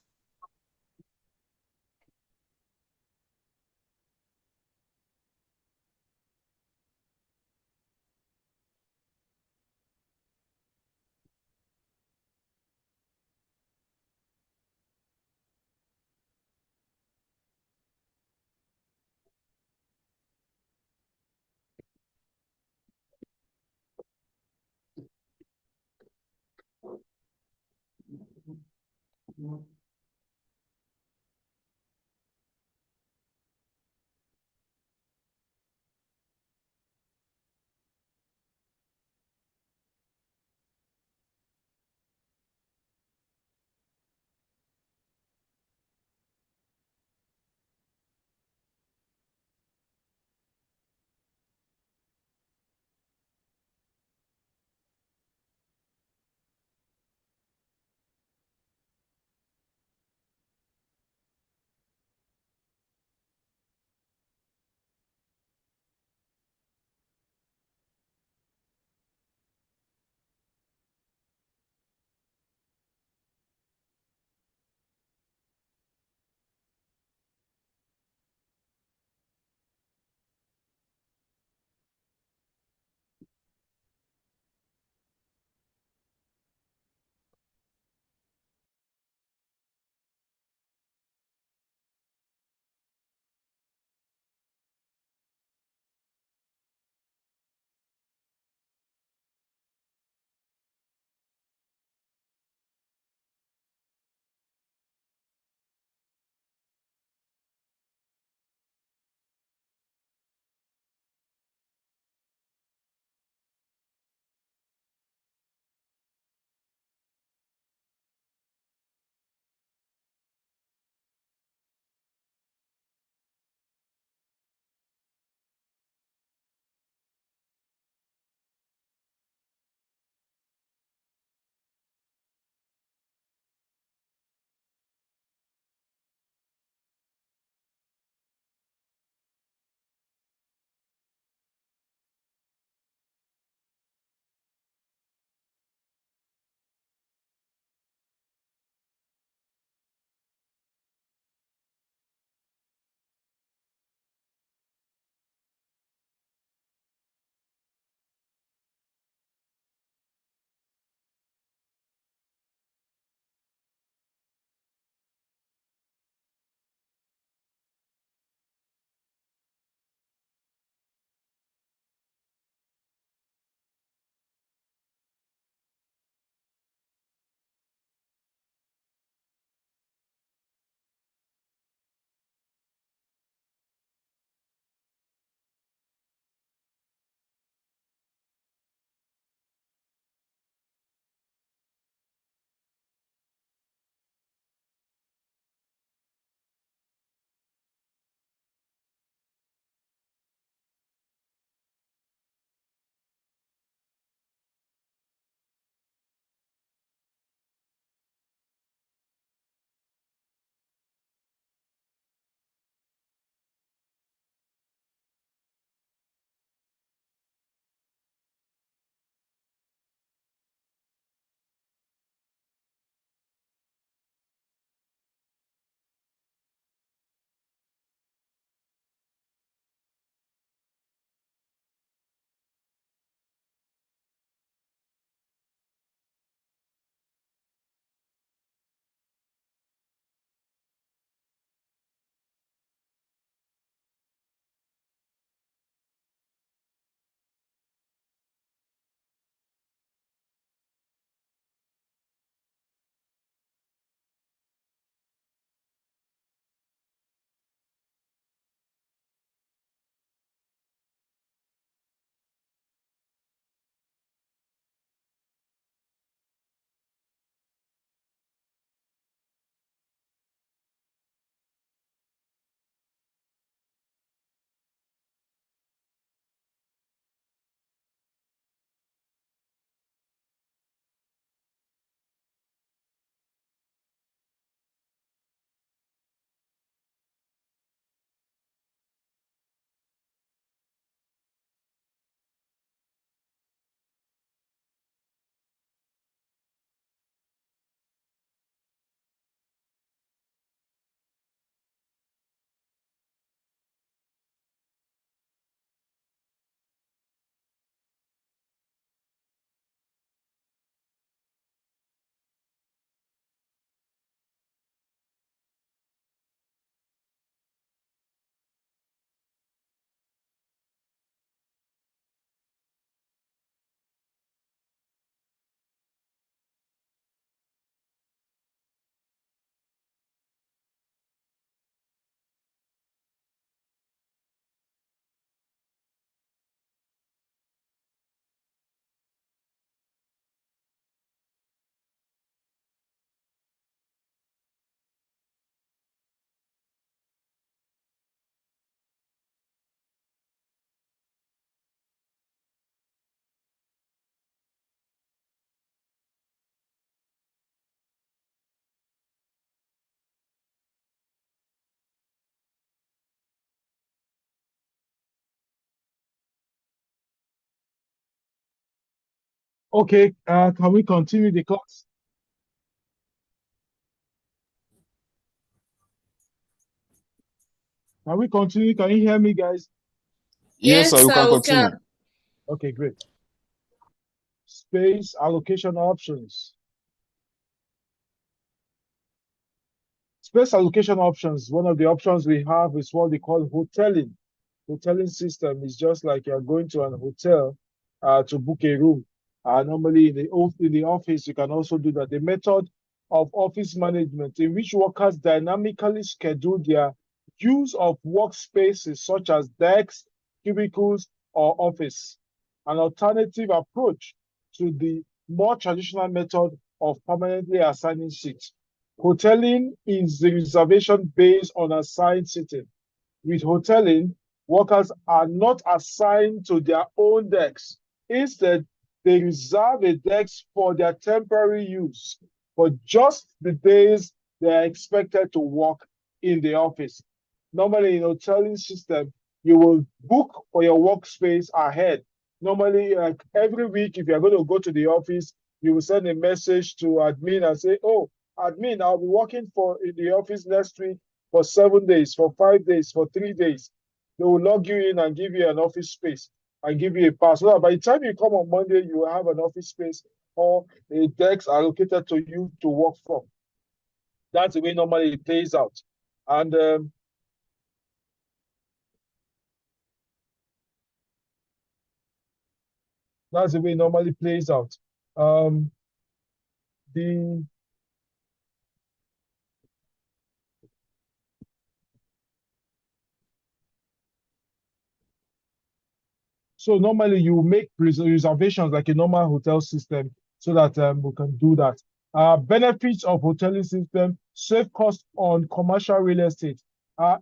Okay, can we continue the class? Can we continue? Can you hear me, guys? Yes, sir, Yes, you can sir, we continue. can. Okay, great. Space allocation options. Space allocation options. One of the options we have is what they call hoteling. Hoteling system is just like you're going to an hotel to book a room. Normally in the office, you can also do that. The method of office management in which workers dynamically schedule their use of workspaces such as desks, cubicles, or office. An alternative approach to the more traditional method of permanently assigning seats. Hoteling is the reservation based on assigned seating. With hoteling, workers are not assigned to their own desks. Instead, they reserve a desk for their temporary use for just the days they are expected to work in the office. Normally, in hoteling system, you will book for your workspace ahead. Normally, like every week, if you're going to go to the office, you will send a message to admin and say, "Oh, admin, I'll be working in the office next week for 7 days, for 5 days, for 3 days." They will log you in and give you an office space and give you a pass. So that by the time you come on Monday, you will have an office space or a desk allocated to you to work from. That's the way normally it plays out. And that's the way it normally plays out. The So normally you make reservations like a normal hotel system so that we can do that. Benefits of hoteling system, save cost on commercial real estate.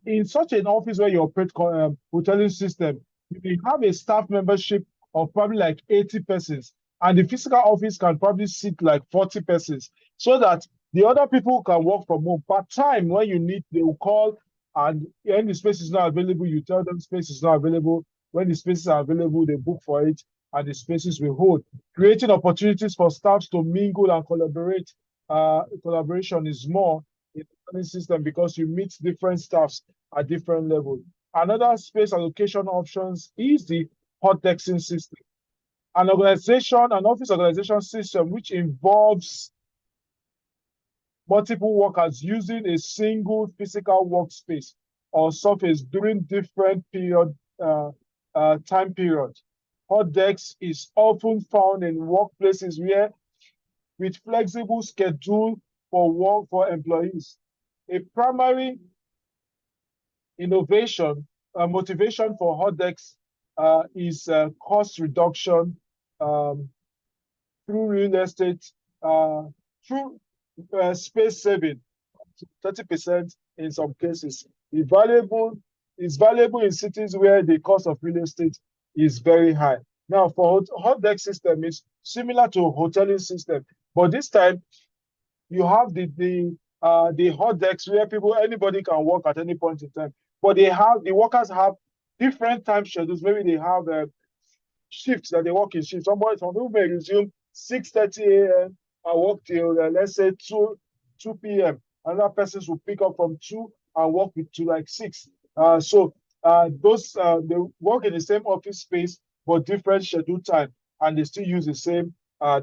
In such an office where you operate hoteling system, you may have a staff membership of probably like 80 persons, and the physical office can probably sit like 40 persons, so that the other people can work from home. Part time, when you need, they will call, and when the space is not available, you tell them space is not available. When the spaces are available, they book for it, and the spaces will hold. Creating opportunities for staffs to mingle and collaborate. Collaboration is more in the learning system because you meet different staffs at different levels. Another space allocation options is the hot dexing system. An office organization system which involves multiple workers using a single physical workspace or surface during different time period. Hot desk is often found in workplaces where with flexible schedule for work for employees. A primary motivation for hot desks is cost reduction through real estate, through space saving, 30% in some cases. It's valuable in cities where the cost of real estate is very high. Now, for hot desk system, it's similar to hoteling system, but this time you have the hot decks where anybody can work at any point in time. But the workers have different time schedules. Maybe they have shifts that they work in shifts. Some people may resume 6:30 a.m. and work till let's say 2 p.m. Another person will pick up from 2 and work to like 6. So they work in the same office space but different schedule time, and they still use the same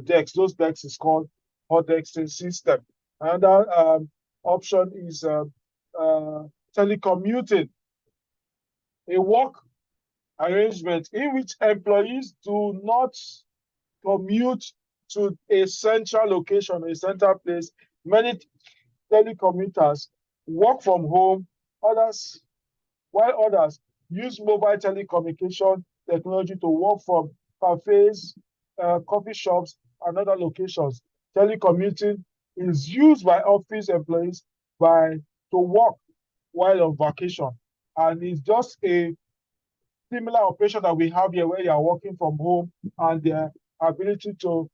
decks. Those decks is called hot dexing system. Another option is telecommuting, a work arrangement in which employees do not commute to a central location, a central place. Many telecommuters work from home, while others use mobile telecommunication technology to work from cafes, coffee shops, and other locations. Telecommuting is used by office employees to work while on vacation, and it's just a similar operation that we have here where you are working from home and the ability to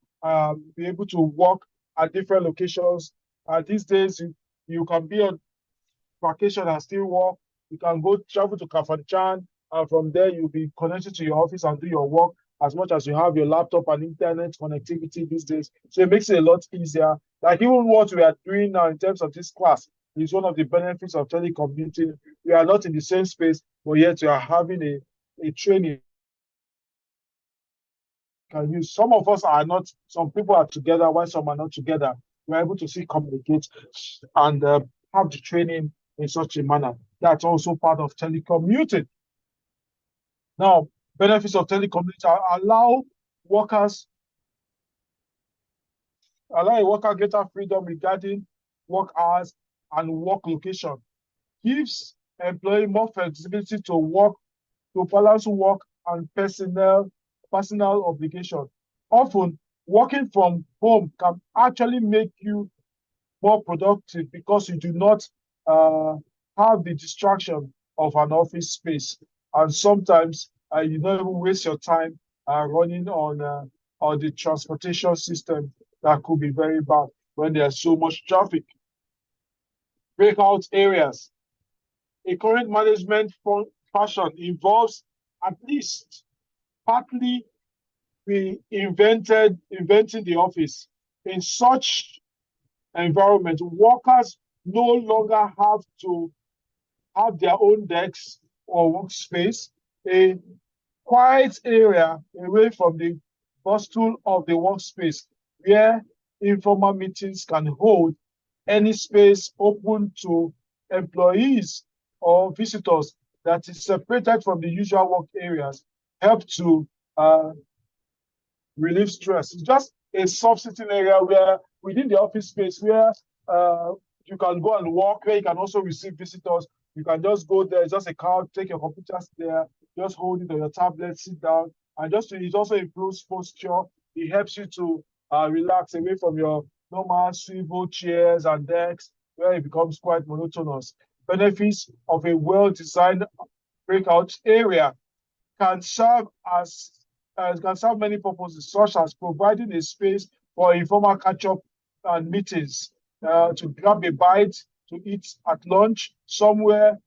be able to work at different locations. These days, you can be on vacation and still work. You can go travel to Kafanchan, and from there you'll be connected to your office and do your work as much as you have your laptop and internet connectivity these days. So it makes it a lot easier. Like even what we are doing now in terms of this class is one of the benefits of telecommuting. We are not in the same space, but yet we are having a training. Can use. Some of us are not, some people are together while some are not together. We're able to see, communicate, and have the training in such a manner. That's also part of telecommuting. Now, benefits of telecommuting allow a worker greater freedom regarding work hours and work location. Gives employee more flexibility to balance work and personal obligation. Often, working from home can actually make you more productive because you do not have the distraction of an office space. And sometimes you don't even waste your time running on the transportation system that could be very bad when there's so much traffic. Breakout areas. A current management fashion involves at least partly inventing the office. In such environment, workers no longer have to have their own desks or workspace. A quiet area away from the bustle of the workspace where informal meetings can hold, any space open to employees or visitors that is separated from the usual work areas help to relieve stress. It's just a soft-sitting area where within the office space where you can go and walk, where you can also receive visitors. You can just go there, it's just a couch, take your computers there, just hold it on your tablet, sit down, and it also improves posture. It helps you to relax away from your normal swivel chairs and desks where it becomes quite monotonous. Benefits of a well-designed breakout area can serve many purposes, such as providing a space for informal catch-up and meetings, to grab a bite, to eat at lunch, somewhere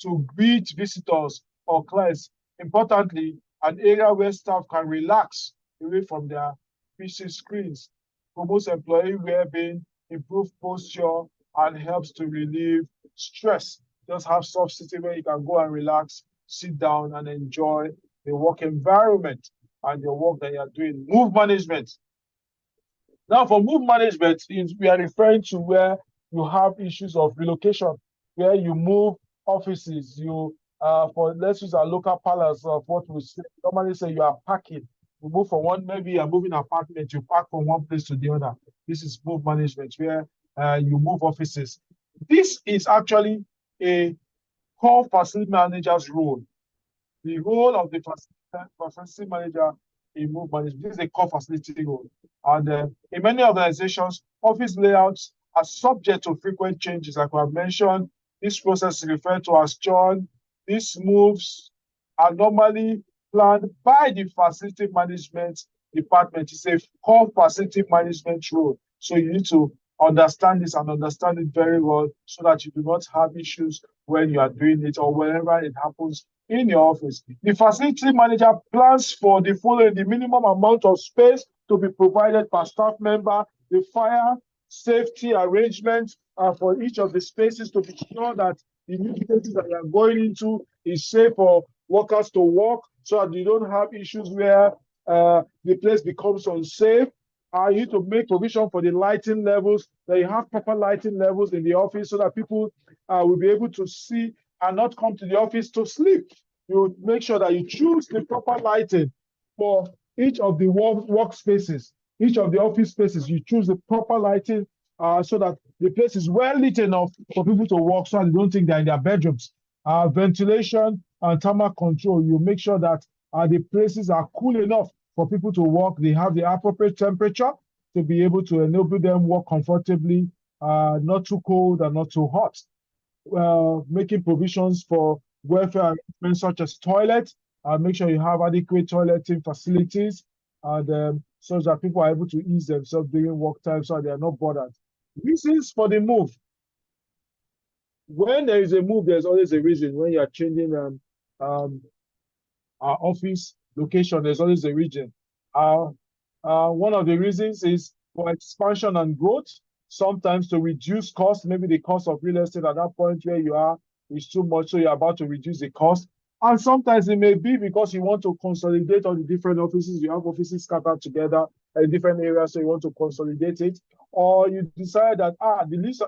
to greet visitors or clients. Importantly, an area where staff can relax away from their PC screens, promotes employee well-being, improve posture, and helps to relieve stress. Just have soft sitting where you can go and relax, sit down and enjoy the work environment and the work that you are doing. Move management. Now, for move management, we are referring to where you have issues of relocation, where you move offices. Let's use our local parlance of what we normally say you are packing. You move from one, maybe you're moving apartment, you pack from one place to the other. This is move management, where you move offices. This is actually a core facility manager's role. The role of the facility manager in move management. This is a core facility role. And in many organizations, office layouts are subject to frequent changes. Like I mentioned, this process is referred to as churn. These moves are normally planned by the facility management department. It's a core facility management role. So you need to understand this and understand it very well so that you do not have issues when you are doing it or whenever it happens in your office. The facility manager plans for the following: the minimum amount of space to be provided per staff member, the fire safety arrangements for each of the spaces to be sure that the new spaces that you are going into is safe for workers to work, so that you don't have issues where the place becomes unsafe. You need to make provision for the lighting levels, that you have proper lighting levels in the office so that people will be able to see and not come to the office to sleep. You make sure that you choose the proper lighting for each of the workspaces, each of the office spaces. You choose the proper lighting so that the place is well lit enough for people to work, so they don't think they're in their bedrooms. Ventilation and thermal control. You make sure that the places are cool enough for people to work. They have the appropriate temperature to be able to enable them work comfortably, not too cold and not too hot. Making provisions for welfare arrangements such as toilets. Make sure you have adequate toileting facilities, and so that people are able to ease themselves during work time so they are not bothered. Reasons for the move. When there is a move, there's always a reason. When you are changing our office, location, there's always a region. One of the reasons is for expansion and growth, sometimes to reduce cost. Maybe the cost of real estate at that point where you are is too much, so you're about to reduce the cost. And sometimes it may be because you want to consolidate all the different offices. You have offices scattered together in different areas, so you want to consolidate it. Or you decide that the lease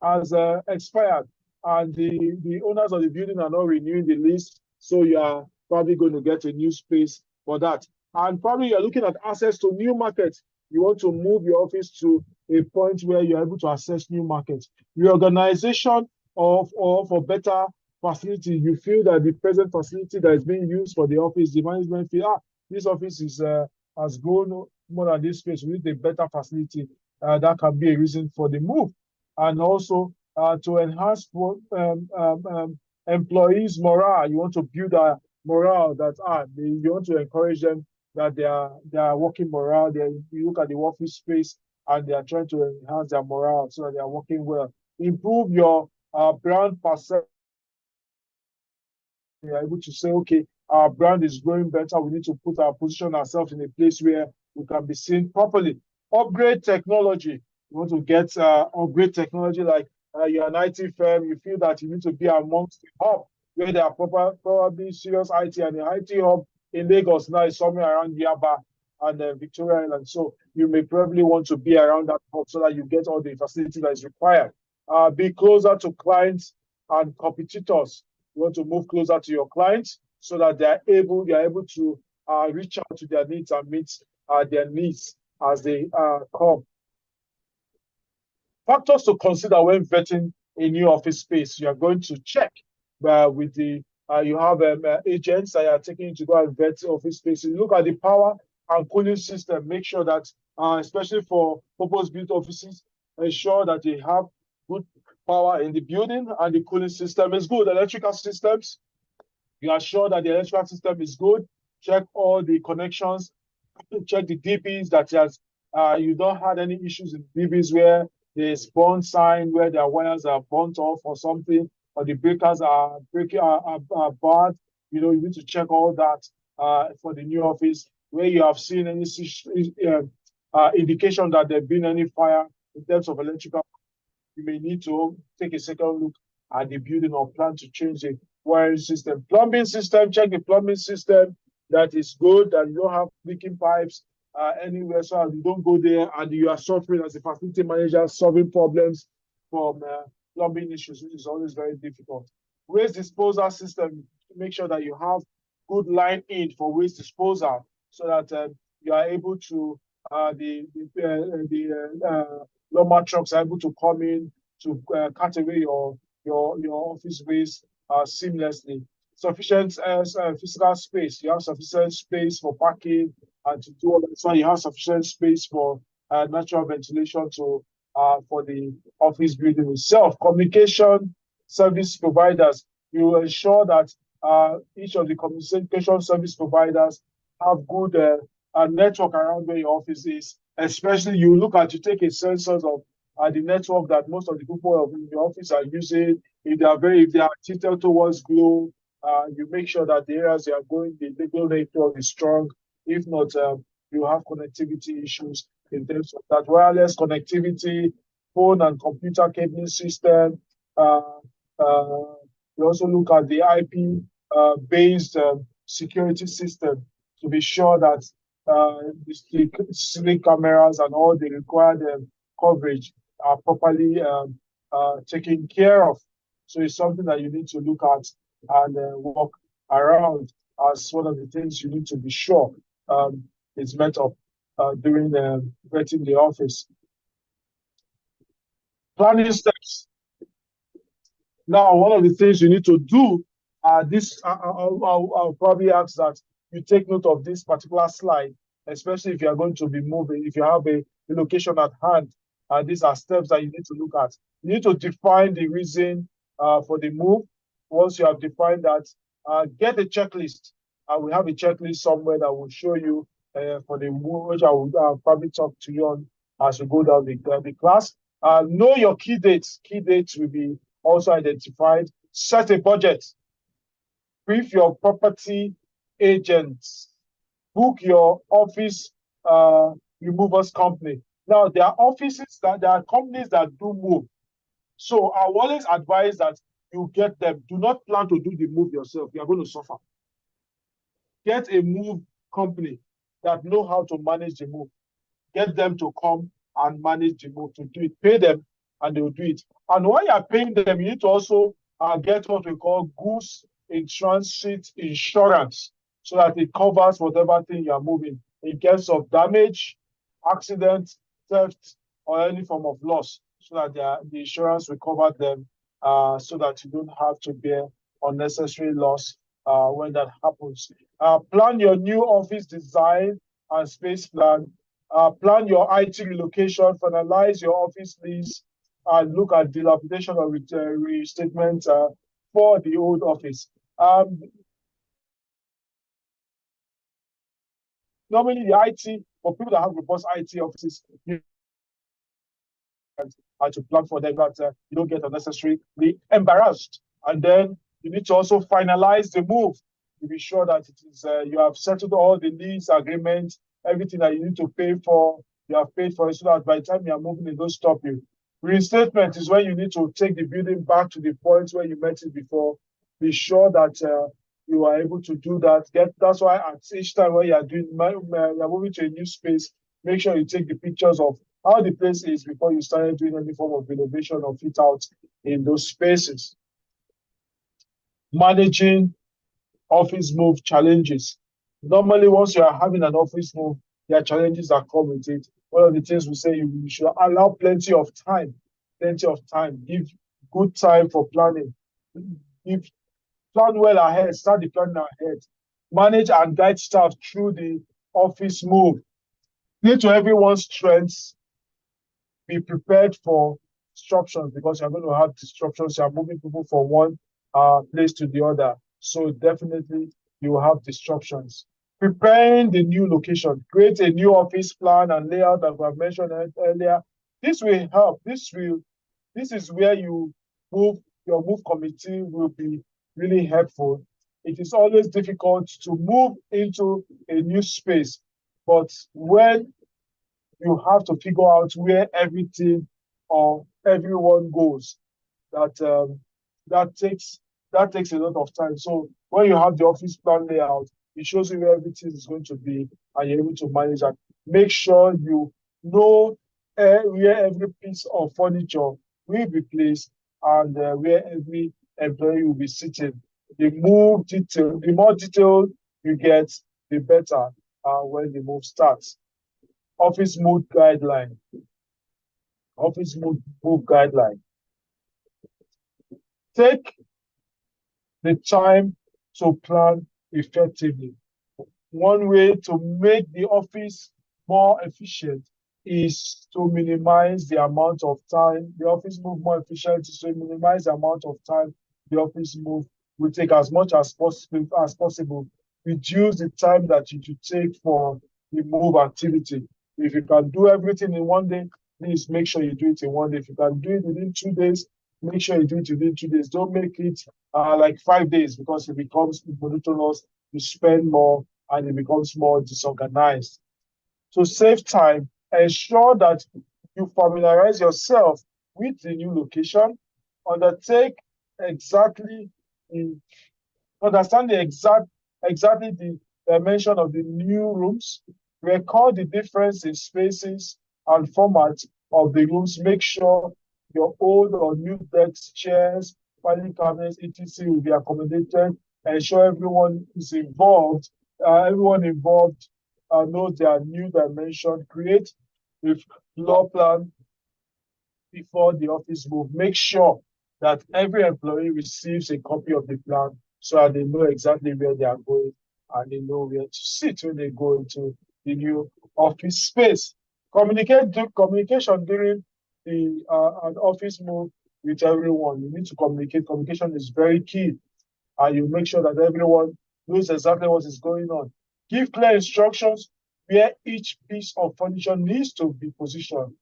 has expired and the owners of the building are not renewing the lease, so you are probably going to get a new space for that. And probably you're looking at access to new markets. You want to move your office to a point where you're able to access new markets. Reorganization or for better facility, you feel that the present facility that is being used for the office, the management feel, this office is has grown more than this space. We need a better facility. That can be a reason for the move. And also to enhance employees' morale. You want to build a morale that you want to encourage them that they are working morale. You look at the office space and they are trying to enhance their morale so that they are working well. Improve your brand perception. You're able to say, okay, our brand is growing better. We need to position ourselves in a place where we can be seen properly. Upgrade technology. You want to get upgrade technology, like you're an IT firm. You feel that you need to be amongst the hub where there are probably serious IT, and the IT hub in Lagos now is somewhere around Yaba and Victoria Island. So you may probably want to be around that hub so that you get all the facility that is required. Be closer to clients and competitors. You want to move closer to your clients so that you're able to reach out to their needs and meet their needs as they come. Factors to consider when vetting a new office space. You are going to check with the you have agents that are taking you to go and vet office spaces. Look at the power and cooling system. Make sure that, especially for purpose-built offices, ensure that they have good power in the building and the cooling system is good. Electrical systems, you are sure that the electrical system is good. Check all the connections. Check the DBs that you don't have any issues in DBs where there's burn sign, where their wires are burnt off or something, or the breakers are bad. You need to check all that for the new office. Where you have seen any indication that there's been any fire in terms of electrical, you may need to take a second look at the building or plan to change the wiring system. Plumbing system, check the plumbing system that is good, that you don't have leaking pipes anywhere, so you don't go there and you are suffering as a facility manager, solving problems from plumbing issues, which is always very difficult. Waste disposal system, make sure that you have good line in for waste disposal so that you are able to, the normal trucks are able to come in to cut away your office waste seamlessly. Sufficient physical space. You have sufficient space for parking and to do all that. So you have sufficient space for natural ventilation for the office building itself. Communication service providers. You ensure that each of the communication service providers have good network around where your office is. Especially, you take a census of the network that most of the people in your office are using. If they are tilted towards Glo, you make sure that the areas they are going, the Glo network is strong. If not, you have connectivity issues in terms of that. Wireless connectivity, phone and computer cabling system. We also look at the IP based security system to be sure that the CCTV cameras and all the required coverage are properly taken care of. So it's something that you need to look at and work around as one of the things you need to be sure is met up during vetting the office. Planning steps. Now, one of the things you need to do, I'll probably ask that you take note of this particular slide, especially if you are going to be moving, if you have a location at hand. These are steps that you need to look at. You need to define the reason for the move. Once you have defined that, get a checklist. We have a checklist somewhere that will show you for the move, which I will probably talk to you on as we go down the class. Know your key dates. Key dates will be also identified. Set a budget. Brief your property agents book your office removers company. Now, there are companies that do move. So I always advise that you get them. Do not plan to do the move yourself. You are going to suffer. Get a move company that know how to manage the move. Get them to come and manage the move, to do it. Pay them and they will do it. And while you are paying them, you need to also get what we call goods in transit insurance, so that it covers whatever thing you are moving in case of damage, accident, theft, or any form of loss, so that the insurance will cover them, so that you don't have to bear unnecessary loss when that happens. Plan your new office design and space plan. Plan your IT relocation, finalize your office lease, and look at dilapidation or restatement for the old office. Normally, the IT, for people that have robust IT offices, you have to plan for them that you don't get unnecessarily embarrassed. And then you need to also finalize the move to be sure that it is you have settled all the lease agreements, everything that you need to pay for, you have paid for it, so that by the time you are moving, it don't stop you. Reinstatement is when you need to take the building back to the point where you met it before. Be sure that you are able to do that. That's why at each time when you are you're moving to a new space, make sure you take the pictures of how the place is before you start doing any form of renovation or fit out in those spaces. Managing office move challenges. Normally, once you are having an office move, there are challenges that come with it. One of the things we say, you should allow plenty of time. Give good time for planning. Plan well ahead, start the planning ahead. Manage and guide staff through the office move. Play to everyone's strengths. Be prepared for disruptions, because you're going to have disruptions. You're moving people from one place to the other. So definitely you will have disruptions. Preparing the new location. Create a new office plan and layout that we have mentioned earlier. This will help. This is where your move committee will be really helpful. It is always difficult to move into a new space, but when you have to figure out where everything or everyone goes, that takes a lot of time. So when you have the office plan layout, it shows you where everything is going to be, and you're able to manage that. Make sure you know where every piece of furniture will be placed, and where every employee will be sitting. The more detailed you get, the better when the move starts. Office move guideline. Office move guideline. Take the time to plan effectively. One way to make the office more efficient is to minimize the amount of time the office move more efficient is to minimize the amount of time the office move will take as much as possible. Reduce the time that you should take for the move activity. If you can do everything in one day, please make sure you do it in one day. If you can do it within 2 days, make sure you do it within 2 days. Don't make it like 5 days, because it becomes monotonous. You spend more and it becomes more disorganized. To save time, ensure that you familiarize yourself with the new location, understand exactly the dimension of the new rooms, record the difference in spaces and format of the rooms. Make sure your old or new desks, chairs, filing cabinets, etc. will be accommodated. Ensure everyone is involved. Everyone involved knows their new dimension. Create a floor plan before the office move. Make sure that every employee receives a copy of the plan, so that they know exactly where they are going and they know where to sit when they go into the new office space. Communication during an office move with everyone. You need to communicate. Communication is very key, and you make sure that everyone knows exactly what is going on. Give clear instructions where each piece of furniture needs to be positioned.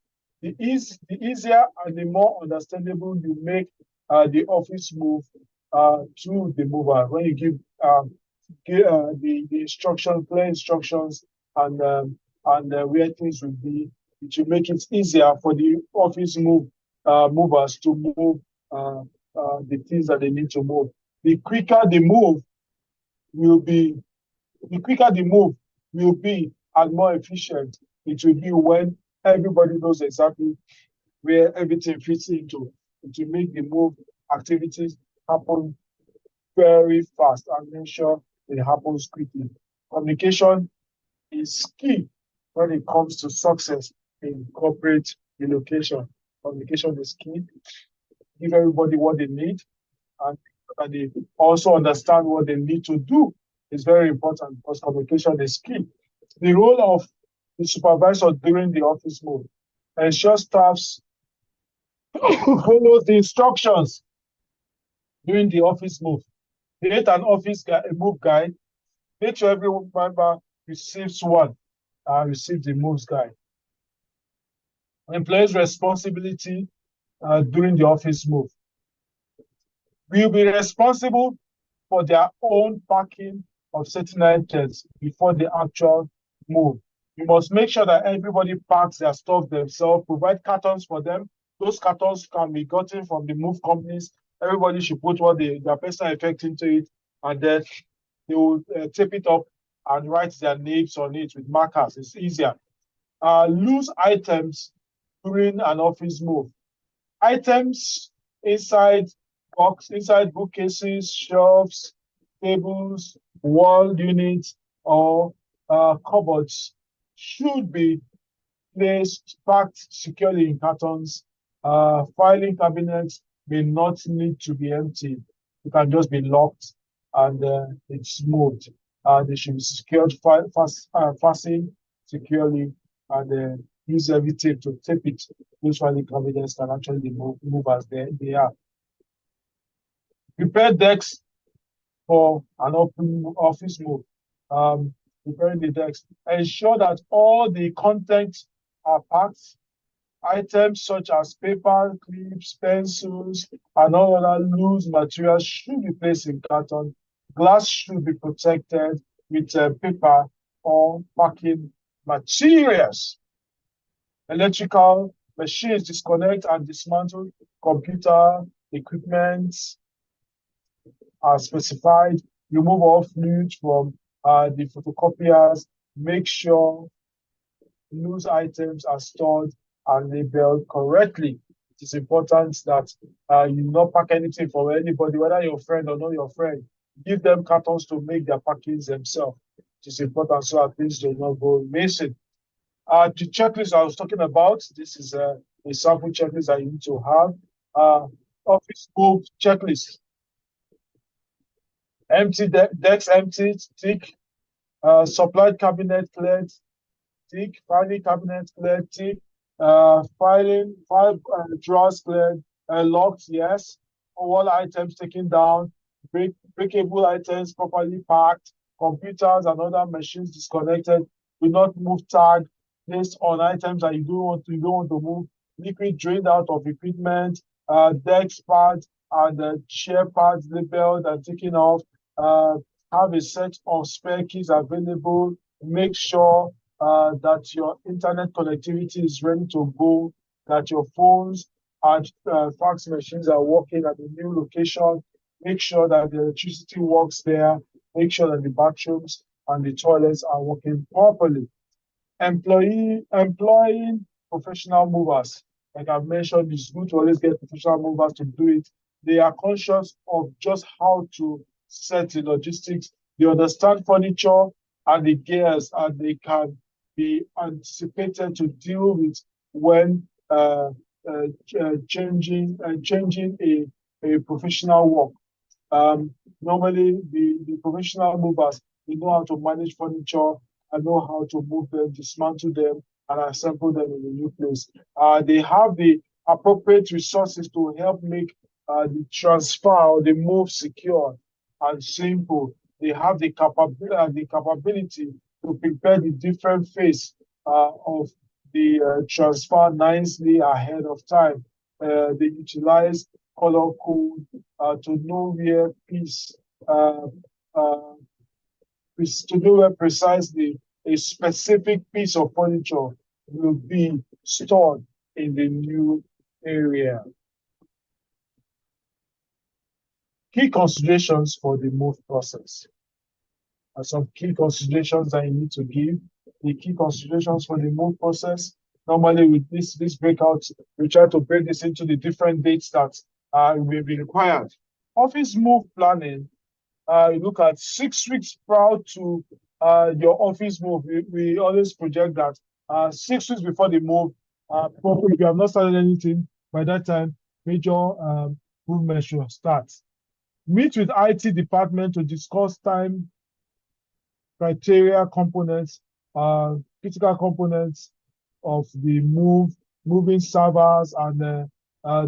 The easier and the more understandable you make the office move to the mover. When you give the instruction, clear instructions, and where things will be. It will make it easier for the office movers to move the things that they need to move. The quicker the move will be, and more efficient it will be when everybody knows exactly where everything fits into. It will make the move activities happen very fast and make sure it happens quickly. Communication is key when it comes to success in corporate relocation. Communication is key. Give everybody what they need, and they also understand what they need to do. Is very important because communication is key. The role of the supervisor during the office move: ensure staffs follow the instructions during the office move. Create an move guide. Make sure every member receives the moves guide. Employees' responsibility during the office move. Will be responsible for their own packing of certain items before the actual move. You must make sure that everybody packs their stuff themselves, provide cartons for them. Those cartons can be gotten from the move companies. Everybody should put their personal effect into it, and then they will tape it up and write their names on it with markers. It's easier. Loose items during an office move. Items inside bookcases, shelves, tables, wall units, or cupboards should be packed securely in cartons. Filing cabinets may not need to be emptied. It can just be locked and it's moved. They should be secured, fastened securely, and use every tape to tape it. Those filing cabinets can actually move as they are. Prepare decks for an open office move. Preparing the decks. Ensure that all the contents are packed. Items such as paper, clips, pencils, and all other loose materials should be placed in carton. Glass should be protected with paper or packing materials. Electrical machines, disconnect and dismantle computer equipment as specified. Remove all fluid from the photocopiers. Make sure loose items are stored and labeled correctly. It is important that you not pack anything for anybody, whether your friend or not your friend. Give them cartons to make their packings themselves. It is important so at least they not go missing. The checklist I was talking about, this is a sample checklist that you need to have. Office move checklist. Empty decks emptied, tick. Supplied cabinet cleared, tick. Filing cabinet cleared, tick. File drawers cleared, locked, yes. All items taken down. Breakable items properly packed. Computers and other machines disconnected. Do not move tag placed on items that you don't want to move. Liquid drained out of equipment. Desk pads and chair pads labeled and taken off. Have a set of spare keys available. Make sure that your internet connectivity is ready to go, that your phones and fax machines are working at the new location. Make sure that the electricity works there. Make sure that the bathrooms and the toilets are working properly. Employing professional movers. Like I've mentioned, it's good to always get professional movers to do it. They are conscious of just how to set the logistics. They understand furniture and the gears, and they can be anticipated to deal with when changing a professional work. Normally, the professional movers, they know how to manage furniture and know how to move them, dismantle them, and assemble them in a new place. They have the appropriate resources to help make the transfer or the move secure and simple. They have the capability to prepare the different phase of the transfer nicely ahead of time. They utilize color code to know where piece to know where precisely a specific piece of furniture will be stored in the new area. Key considerations for the move process. Some key considerations that you need to give. The key considerations for the move process. Normally with this breakout, we try to break this into the different dates that will be required. Office move planning, you look at 6 weeks prior to your office move. We always project that 6 weeks before the move, probably if you have not started anything, by that time, major movement should start. Meet with IT department to discuss time, criteria, components, critical components of the moving servers and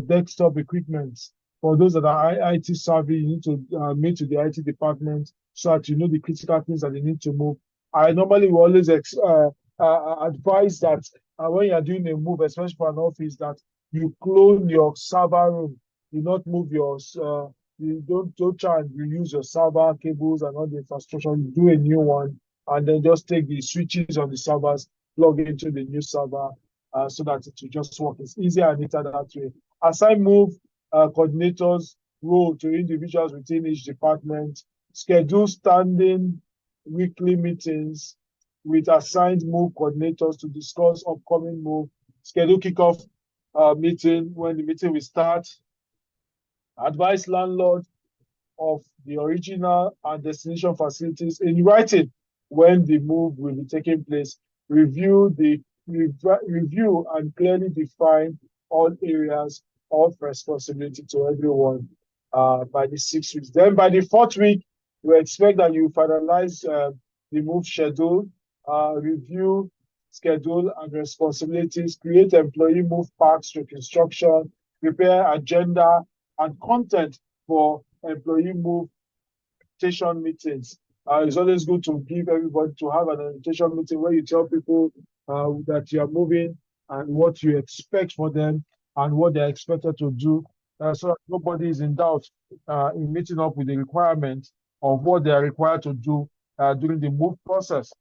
desktop equipment. For those that are IT savvy, you need to meet with the IT department so that you know the critical things that they need to move. I normally will always advise that when you are doing a move, especially for an office, that you clone your server room. Do not move your you don't try and reuse your server cables and all the infrastructure. You do a new one and then just take the switches on the servers, plug into the new server so that it will just work. It's easier and neater that way. Assign move coordinators role to individuals within each department. Schedule standing weekly meetings with assigned move coordinators to discuss upcoming move. Schedule kickoff meeting when the meeting will start. Advise landlord of the original and destination facilities in writing when the move will be taking place. Review and clearly define all areas of responsibility to everyone by the 6 weeks. Then by the 4th week, we expect that you finalize the move schedule, review schedule and responsibilities, create employee move packs to instruction, prepare agenda and content for employee move orientation meetings. It's always good to give everybody to have an orientation meeting where you tell people that you are moving and what you expect for them and what they're expected to do, so that nobody is in doubt in meeting up with the requirement of what they are required to do during the move process.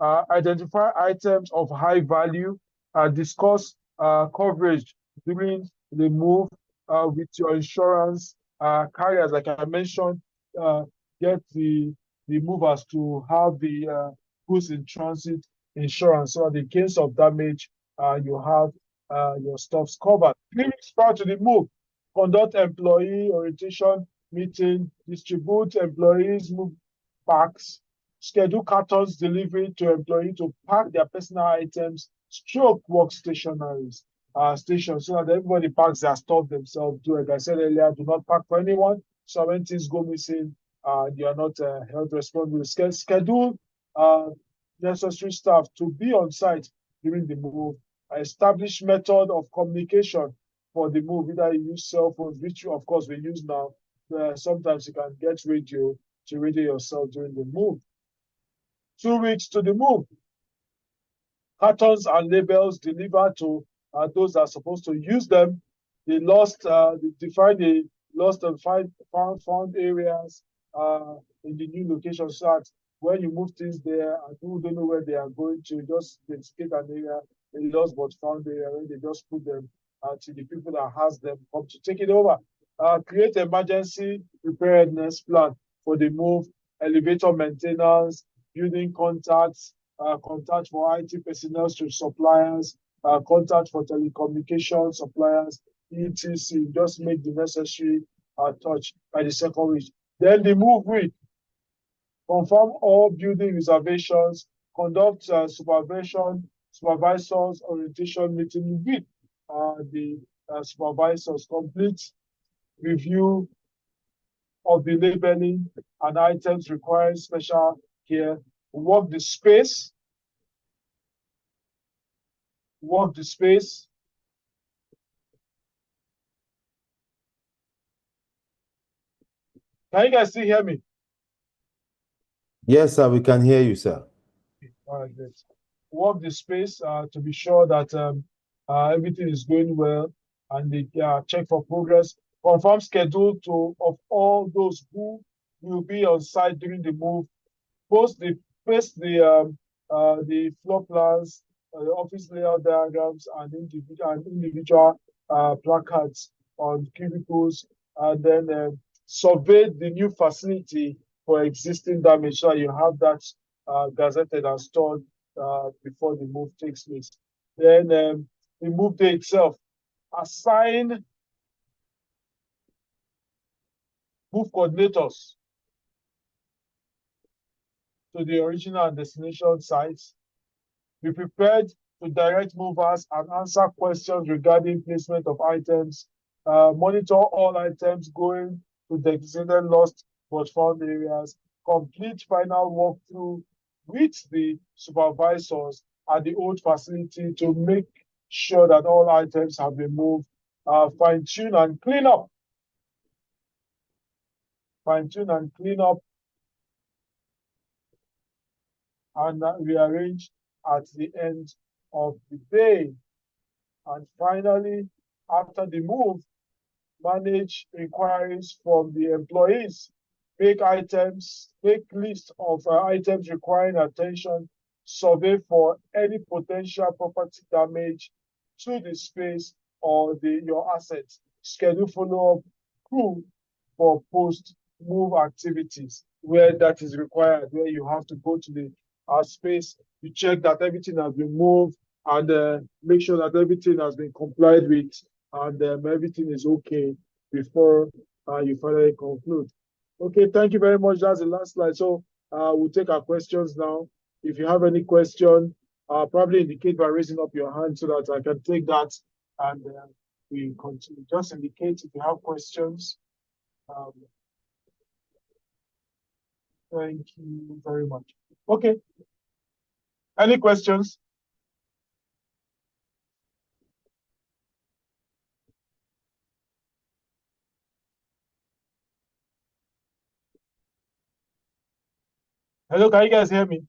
Identify items of high value, discuss coverage during the move with your insurance carriers. Like I mentioned, get the movers to have the goods in transit insurance so that in case of damage, you have your stuffs covered. 3 weeks prior to the move, conduct employee orientation meeting, distribute employees move packs, schedule cartons delivery to employees to pack their personal items, stroke work stationaries, stations, so that everybody packs their stuff themselves. Like I said earlier, do not pack for anyone. So when things go missing, you are not held responsible. Schedule necessary staff to be on site during the move. Establish method of communication for the move. Either you use cell phones, which of course we use now. Sometimes you can get radio to radio yourself during the move. 2 weeks to the move. Cartons and labels delivered to those that are supposed to use them. They define the lost and found areas in the new location, so that when you move things there and people don't know where they are going to, just dedicate an area, a lost but found area, where they just put them to the people that has them come to take it over. Create emergency preparedness plan for the move, elevator maintenance, building contacts, contact for IT personnel to suppliers, contact for telecommunication suppliers, etc. Just make the necessary touch by the 2nd week. Then the move week. Confirm all building reservations, conduct supervisors orientation meeting with the supervisors, complete review of the labeling and items requiring special care, work the space. Can you guys still hear me? Yes, sir, we can hear you, sir. All right, great. Work the space to be sure that everything is going well, and they check for progress. Confirm schedule of all those who will be on site during the move. paste the floor plans, office layout diagrams, and individual placards on cubicles, and then survey the new facility for existing damage, so you have that gazetted and stored before the move takes place. Then the move day itself, assign move coordinators to the original and destination sites. Be prepared to direct movers and answer questions regarding placement of items. Monitor all items going to designated lost but found areas. Complete final walkthrough with the supervisors at the old facility to make sure that all items have been moved. Fine-tune and clean up. Fine-tune and clean up and rearrange at the end of the day. And finally, after the move, manage inquiries from the employees, make lists of items requiring attention, survey for any potential property damage to the space or your assets, schedule follow-up crew for post-move activities where that is required, where you have to go to the space, you check that everything has been moved, and make sure that everything has been complied with, and everything is okay before you finally conclude. Okay, thank you very much. That's the last slide. So we'll take our questions now. If you have any question, probably indicate by raising up your hand so that I can take that, and we continue. Just indicate if you have questions. Thank you very much. Okay. Any questions? Hello, can you guys hear me?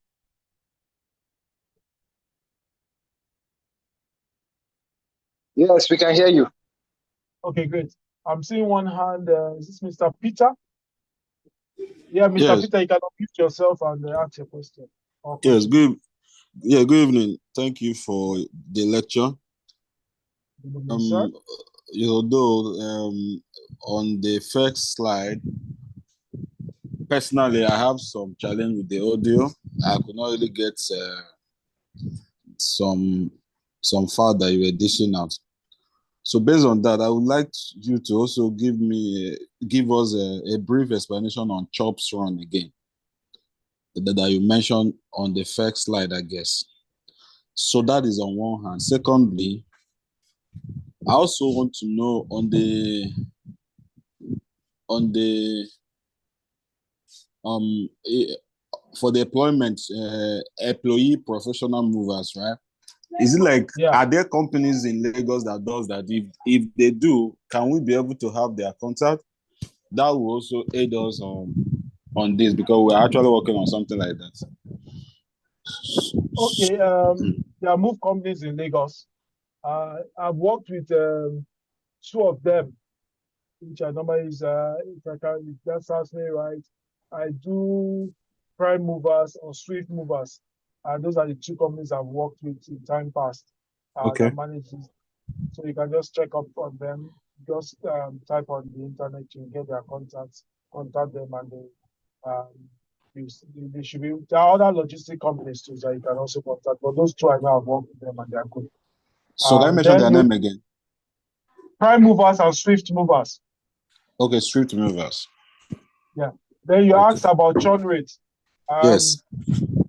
Yes, we can hear you. Okay, great. I'm seeing one hand. Is this Mr. Peter? Yeah, Mr. Yes. Peter, you can unmute yourself and ask your question. Yes, good. Yeah, good evening. Thank you for the lecture. Although on the first slide, personally, I have some challenge with the audio. I could not really get some file that you were dishing out. So based on that, I would like you to also give us a brief explanation on CHOPS run again that you mentioned on the first slide, I guess. So that is on one hand. Secondly, I also want to know for the employee professional movers, right? Is it like, are there companies in Lagos that does that? If they do, can we be able to have their contact? That will also aid us on this, because we're actually working on something like that. Okay, there are move companies in Lagos. I've worked with two of them, which I normally use, if that sounds me right. I do Prime Movers or Swift Movers. Those are the two companies I've worked with in time past. Okay. That manages. So you can just check up on them. Just type on the internet, you get their contacts, contact them, and they should be. There are other logistic companies too that you can also contact. But those two I know I've worked with them and they are good. So can I mention their name again? Prime Movers and Swift Movers. Okay, Swift Movers. Yeah. Then you asked about churn rate. Yes.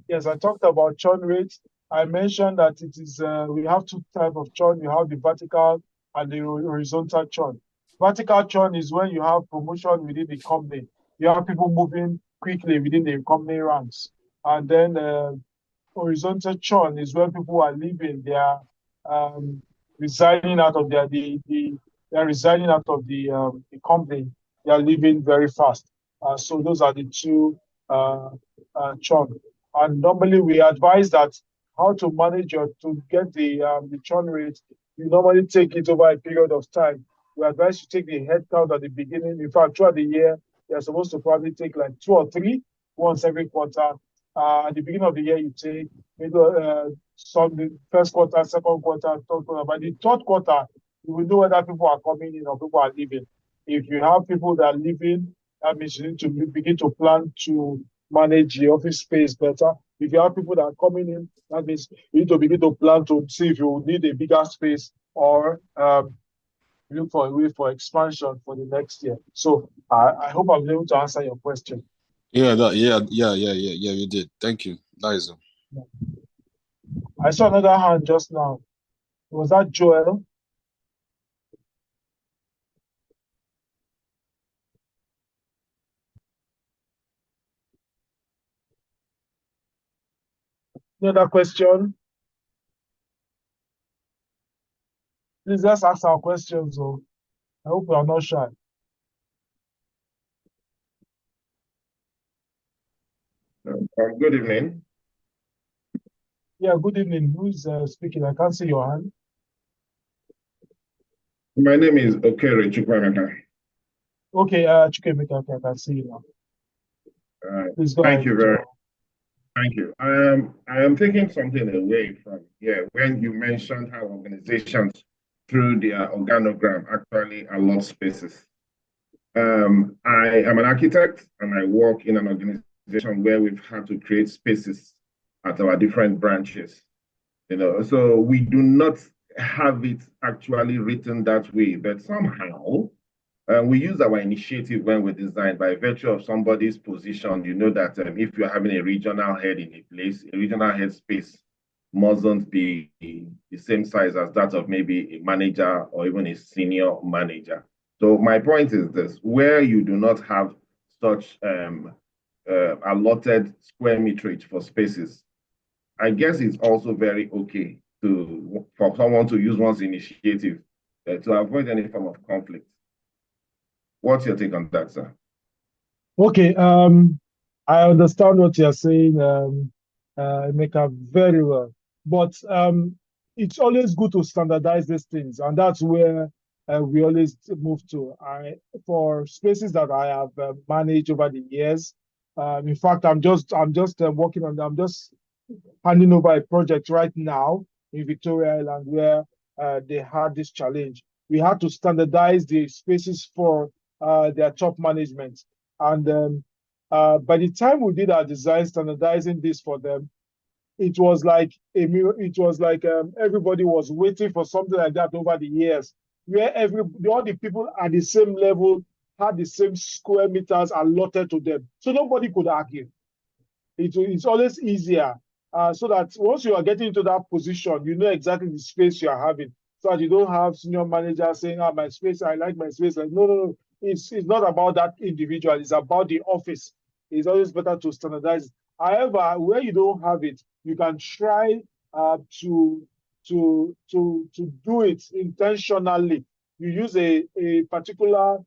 Yes, I talked about churn rate. I mentioned that it is we have two types of churn. You have the vertical and the horizontal churn. Vertical churn is when you have promotion within the company. You have people moving quickly within the company ranks. And then horizontal churn is when people are leaving. They are resigning out of they're resigning out of the company. They are leaving very fast. So those are the two churn. And normally we advise that how to manage to get the churn rate. You normally take it over a period of time. We advise you take the headcount at the beginning. In fact, throughout the year, you're supposed to probably take like 2 or 3 once every quarter. At the beginning of the year, you take maybe some the first quarter, second quarter, third quarter. By the third quarter, you will know whether people are coming in or people are leaving. If you have people that are leaving, that means you need to begin to plan to manage the office space better. If you have people that are coming in, that means you need to begin to plan to see if you need a bigger space or look for a way for expansion for the next year. So I hope I'm able to answer your question. Yeah, you did. Thank you. That is all. I saw another hand just now. Was that Joel? Any other question? Please let's ask our questions. So I hope we are not shy. Good evening. Yeah, good evening. Who is speaking? I can't see your hand. My name is Okere Chukwemeka. Okay, Chukwemeka, okay, I can see you now. Please go Thank ahead, you very Joel. much. Thank you. I am taking something away from here when you mentioned how organizations through their organogram actually allot spaces. I am an architect and I work in an organization where we've had to create spaces at our different branches. So we do not have it actually written that way, but somehow we use our initiative when we design by virtue of somebody's position. You know that if you're having a regional head in a place, a regional head space mustn't be the same size as that of maybe a manager or even a senior manager. So my point is this: where you do not have such allotted square meterage for spaces, I guess it's also very okay for someone to use one's initiative to avoid any form of conflict. What's your take on that, sir? Okay, I understand what you're saying, Emeka, very well. But it's always good to standardize these things, and that's where we always move to. For spaces that I have managed over the years, in fact, I'm just working on. I'm just handing over a project right now in Victoria Island where they had this challenge. We had to standardize the spaces for their top management. And by the time we did our design, standardizing this for them, it was like everybody was waiting for something like that over the years, where all the people at the same level had the same square meters allotted to them. So nobody could argue. It's always easier. So that once you are getting into that position, you know exactly the space you are having. So that you don't have senior managers saying, my space, I like my space. Like, no. It's not about that individual. It's about the office. It's always better to standardize. However, where you don't have it, you can try to do it intentionally. You use a particular,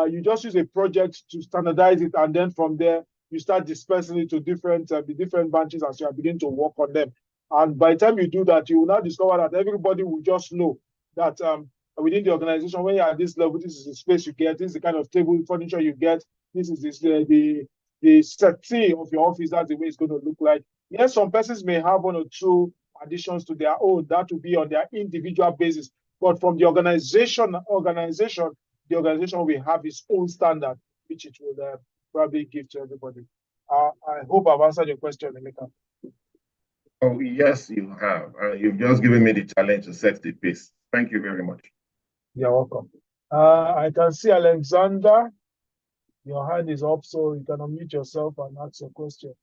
you just use a project to standardize it, and then from there, you start dispersing it to the different branches as you are beginning to work on them. And by the time you do that, you will now discover that everybody will just know that within the organization, when you're at this level, this is the space you get, this is the kind of table furniture you get, this is the setting of your office, that's the way it's going to look like. Yes, some persons may have one or two additions to their own, that will be on their individual basis. But from the organization will have its own standard, which it will probably give to everybody. I hope I've answered your question, Emeka. Oh, yes, you have. You've just given me the challenge to set the pace. Thank you very much. You're welcome. I can see Alexander. Your hand is up, so you can unmute yourself and ask your question.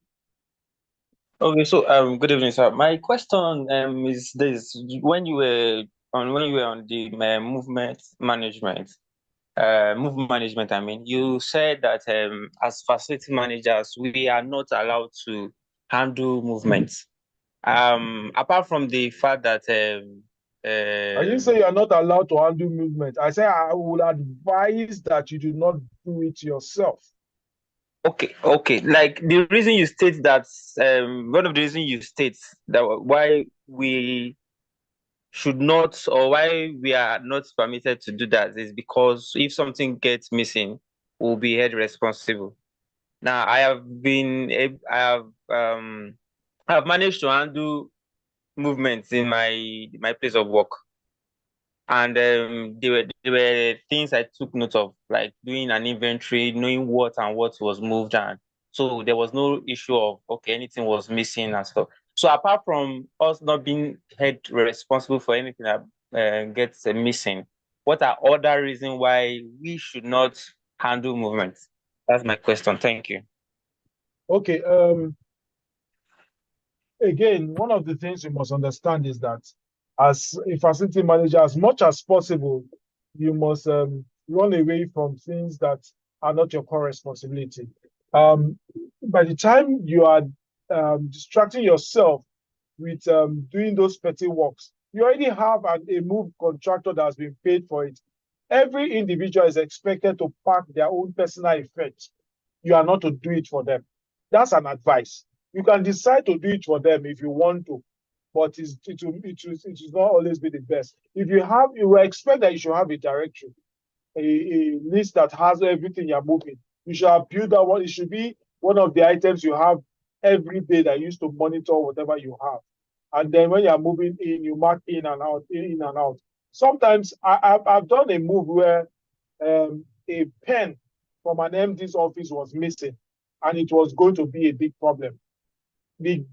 Okay, so good evening, sir. My question is this: when you were on the movement management, I mean, you said that as facility managers, we are not allowed to handle movements. Apart from the fact that I didn't say you are not allowed to handle movement. I say I would advise that you do not do it yourself. Okay. Like the reason you state that, one of the reasons you state that why we should not, or why we are not permitted to do that, is because if something gets missing, we'll be held responsible. Now I have managed to handle movements in my place of work, and there were things I took note of, like doing an inventory, knowing what and what was moved, and so there was no issue of okay anything was missing and stuff. So apart from us not being held responsible for anything that gets missing, what are other reasons why we should not handle movements? That's my question. Thank you. Okay. Again, one of the things you must understand is that as a facility manager, as much as possible, you must run away from things that are not your core responsibility. By the time you are distracting yourself with doing those petty works, you already have a move contractor that has been paid for it. Every individual is expected to pack their own personal effect. You are not to do it for them. That's an advice. You can decide to do it for them if you want to, but it will not always be the best. If you have, you will expect that you should have a directory, a list that has everything you're moving. You should have built that one. It should be one of the items you have every day that you use to monitor whatever you have. And then when you're moving in, you mark in and out, in and out. Sometimes I've done a move where a pen from an MD's office was missing, and it was going to be a big problem. The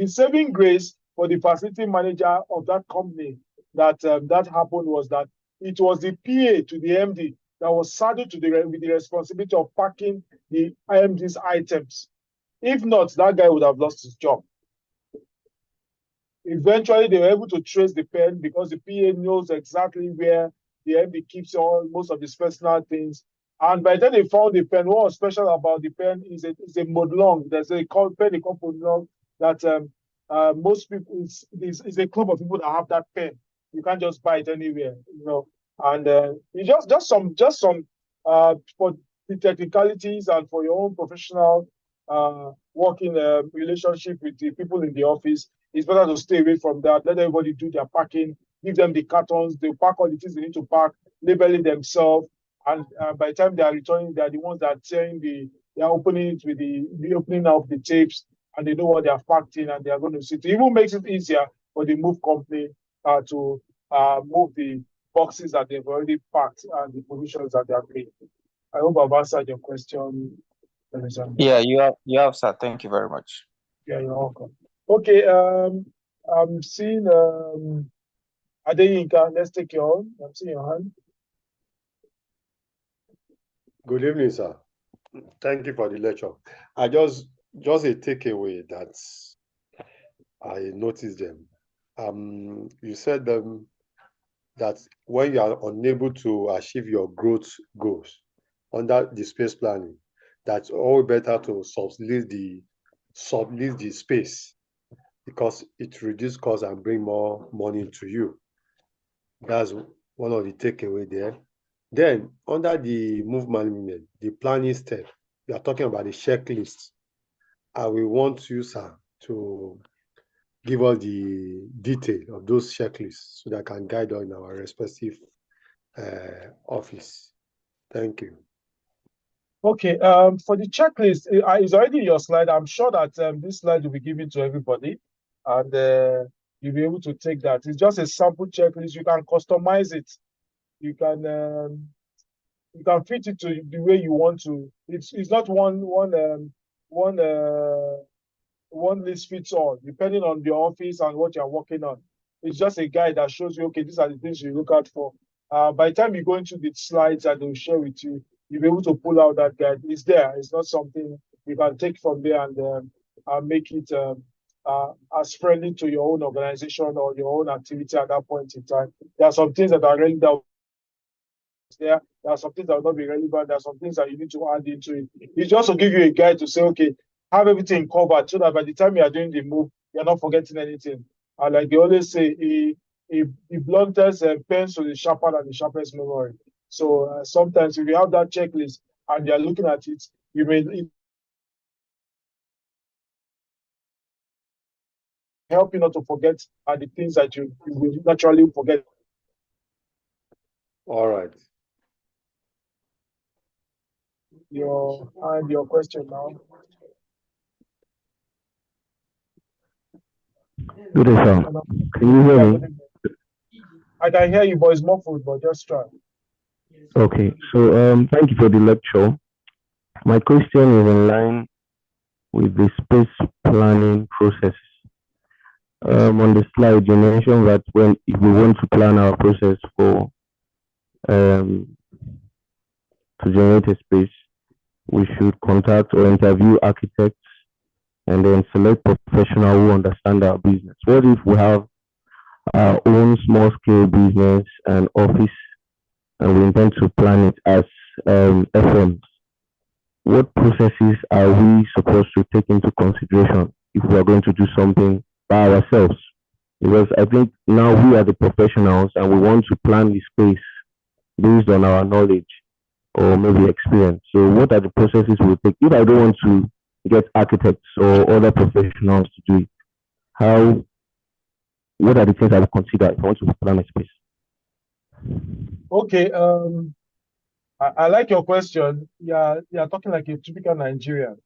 saving grace for the facility manager of that company that happened was that it was the PA to the MD that was saddled with the responsibility of packing the MD's items. If not, that guy would have lost his job. Eventually, they were able to trace the pen because the PA knows exactly where the MD keeps most of his personal things. And by then they found the pen. What was special about the pen is a Modlong. There's a pen called Modlong that most people is a club of people that have that pen. You can't just buy it anywhere, you know. And it's just some for the technicalities and for your own professional working relationship with the people in the office. It's better to stay away from that. Let everybody do their packing. Give them the cartons. They pack all the things they need to pack, labeling themselves. And by the time they are returning, they are the ones that are tearing they are opening it with the opening of the tapes, and they know what they have packed in, and they are going to see. It even makes it easier for the move company to move the boxes that they've already packed and the provisions that they have made. I hope I've answered your question. Yeah, you have, sir. Thank you very much. Yeah, you're welcome. Okay, I'm seeing Adeyinka. Let's take your own. I'm seeing your hand. Good evening, sir. Thank you for the lecture. I just a takeaway that I noticed them. You said that when you are unable to achieve your growth goals under the space planning, that's all better to sublease the space because it reduces costs and bring more money to you. That's one of the takeaway there. Then under the move management, the planning step, you are talking about the checklist. I will want you, sir, to give us the detail of those checklists so that I can guide us in our respective office. Thank you. Okay, for the checklist, it's already in your slide. I'm sure that this slide will be given to everybody, and you'll be able to take that. It's just a sample checklist. You can customize it. You can fit it to the way you want to. It's not one list fits all, depending on your office and what you're working on. It's just a guide that shows you, okay, these are the things you look out for. By the time you go into the slides that they'll share with you, you'll be able to pull out that guide. It's there. It's not something you can take from there and make it as friendly to your own organization or your own activity at that point in time. There are some things that are really there. There are some things that will not be relevant. There are some things that you need to add into it. It's just to give you a guide to say, okay, have everything covered so that by the time you are doing the move, you're not forgetting anything. And like they always say, the bluntest pencil is sharper than the sharpest memory. So sometimes if you have that checklist and you're looking at it, you may help you not to forget the things that you will naturally forget. All right. your question now. Good day, sir. Can you hear me? I can hear you, but it's muffled, but just try. Okay, so thank you for the lecture. My question is in line with the space planning process. On the slide, you mentioned that if we want to plan our process for to generate a space, we should contact or interview architects and then select professionals who understand our business. What if we have our own small scale business and office and we intend to plan it as FMs? What processes are we supposed to take into consideration if we are going to do something by ourselves? Because I think now we are the professionals and we want to plan the space based on our knowledge or maybe experience. So what are the processes we take if I don't want to get architects or other professionals to do it? What are the things I will consider if I want to plan a space? Okay, I like your question. You're talking like a typical Nigerian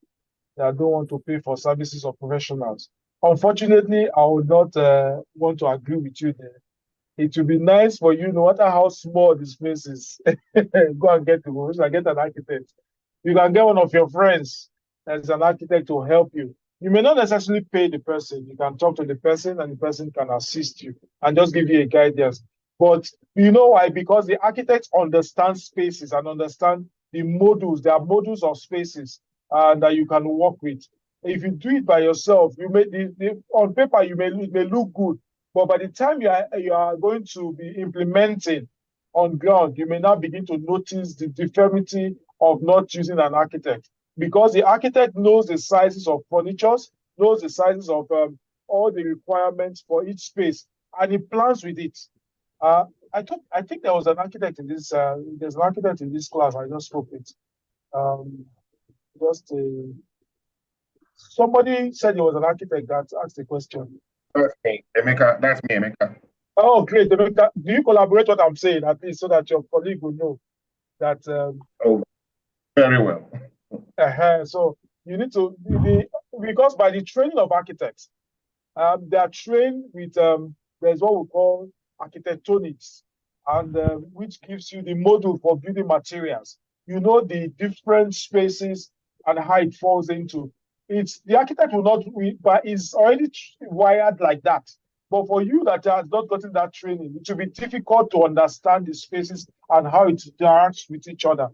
that don't want to pay for services of professionals. Unfortunately, I would not want to agree with you there. It would be nice for you, no matter how small this place is, go and get an architect. You can get one of your friends as an architect to help you. You may not necessarily pay the person. You can talk to the person and the person can assist you and just give you a guidance. But you know why? Because the architects understand spaces and understand the modules. There are modules of spaces that you can work with. If you do it by yourself, you may on paper you may look good, but by the time you are going to be implementing on ground, you may now begin to notice the deformity of not using an architect, because the architect knows the sizes of furnitures, knows the sizes of all the requirements for each space, and he plans with it. I think there was an architect in this. There's an architect in this class. I just spoke with. Somebody said he was an architect that asked the question. That's me, Emeka. That's me, Emeka. Oh, great, Emeka. Do you collaborate what I'm saying at least so that your colleague will know that? Oh, very well. So you need to because by the training of architects, they are trained with there's what we call architectonics, and which gives you the model for building materials. You know the different spaces and how it falls into. It's the architect will not, but is already wired like that. But for you that has not gotten that training, it will be difficult to understand the spaces and how it interacts with each other.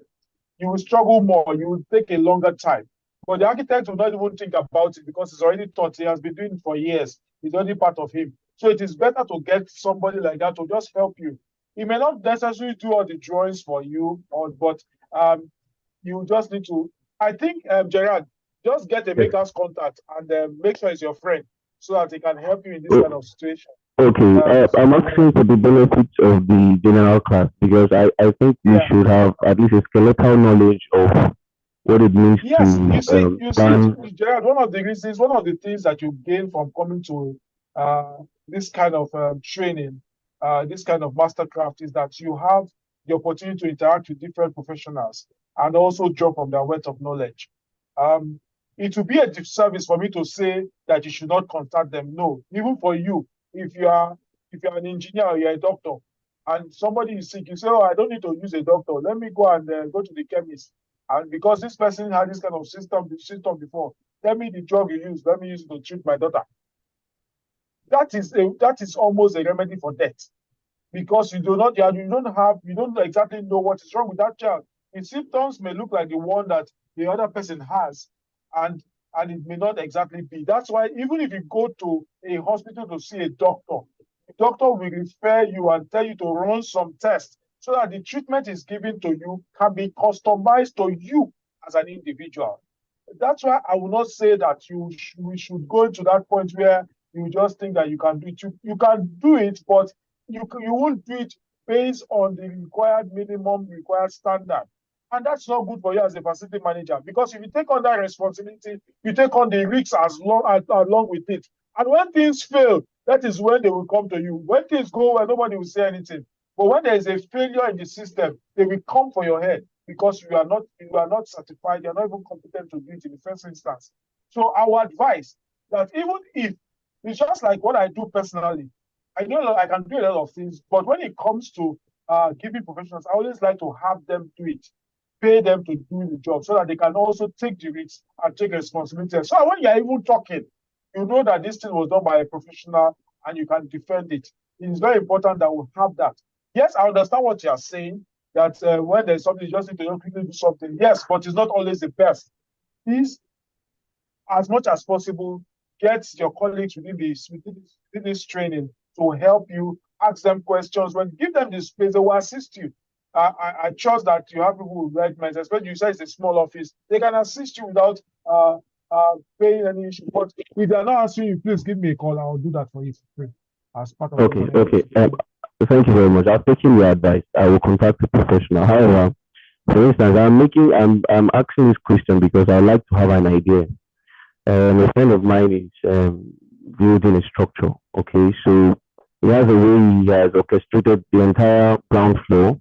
You will struggle more. You will take a longer time. But the architect will not even think about it because he's already taught. He has been doing it for years. It's already part of him. So it is better to get somebody like that to just help you. He may not necessarily do all the drawings for you, but you just need to. I think, Gerard, just get a maker's contact and make sure it's your friend so that he can help you in this kind of situation. Okay, I'm asking for the benefits of the general class because I think you should have at least a skeletal knowledge of what it means to plan. Gerard, one of the things that you gain from coming to this kind of training, this kind of mastercraft, is that you have the opportunity to interact with different professionals and also draw from their wealth of knowledge. It will be a disservice for me to say that you should not contact them. No, even for you, if you are an engineer or you're a doctor and somebody is sick, you say, oh, I don't need to use a doctor. Let me go and go to the chemist. And because this person had this kind of system before, tell me the drug you use. Let me use it to treat my daughter. That is almost a remedy for death, because you don't exactly know what is wrong with that child. The symptoms may look like the one that the other person has, and it may not exactly be. That's why even if you go to a hospital to see a doctor, the doctor will refer you and tell you to run some tests so that the treatment is given to you can be customized to you as an individual. That's why I will not say that we should go to that point where you just think that you can do it. You can do it, but you won't do it based on the minimum required standard. And that's not good for you as a facility manager, because if you take on that responsibility, you take on the risks along with it. And when things fail, that is when they will come to you. When things go well, nobody will say anything. But when there is a failure in the system, they will come for your head, because you are not certified, you're not even competent to do it in the first instance. So our advice that even if it's just like what I do personally, I can do a lot of things, but when it comes to giving professionals, I always like to have them do it, pay them to do the job so that they can also take the risks and take responsibility. So when you're even talking, you know that this thing was done by a professional and you can defend it. It is very important that we have that. Yes, I understand what you are saying, that when there's something, you just need to quickly do something. Yes, but it's not always the best. Please, as much as possible, get your colleagues within this training to help you, ask them questions. When give them the space, they will assist you. I trust that you have people with right minds, especially you say it's a small office. They can assist you without paying any issue. But if they're not answering you, please give me a call. I'll do that for you for free as part of Okay, the okay. Thank you very much. I've taken your advice. I will contact the professional. However, for instance, I'm asking this question because I like to have an idea. A friend of mine is building a structure. Okay, so he has a way he has orchestrated the entire ground floor,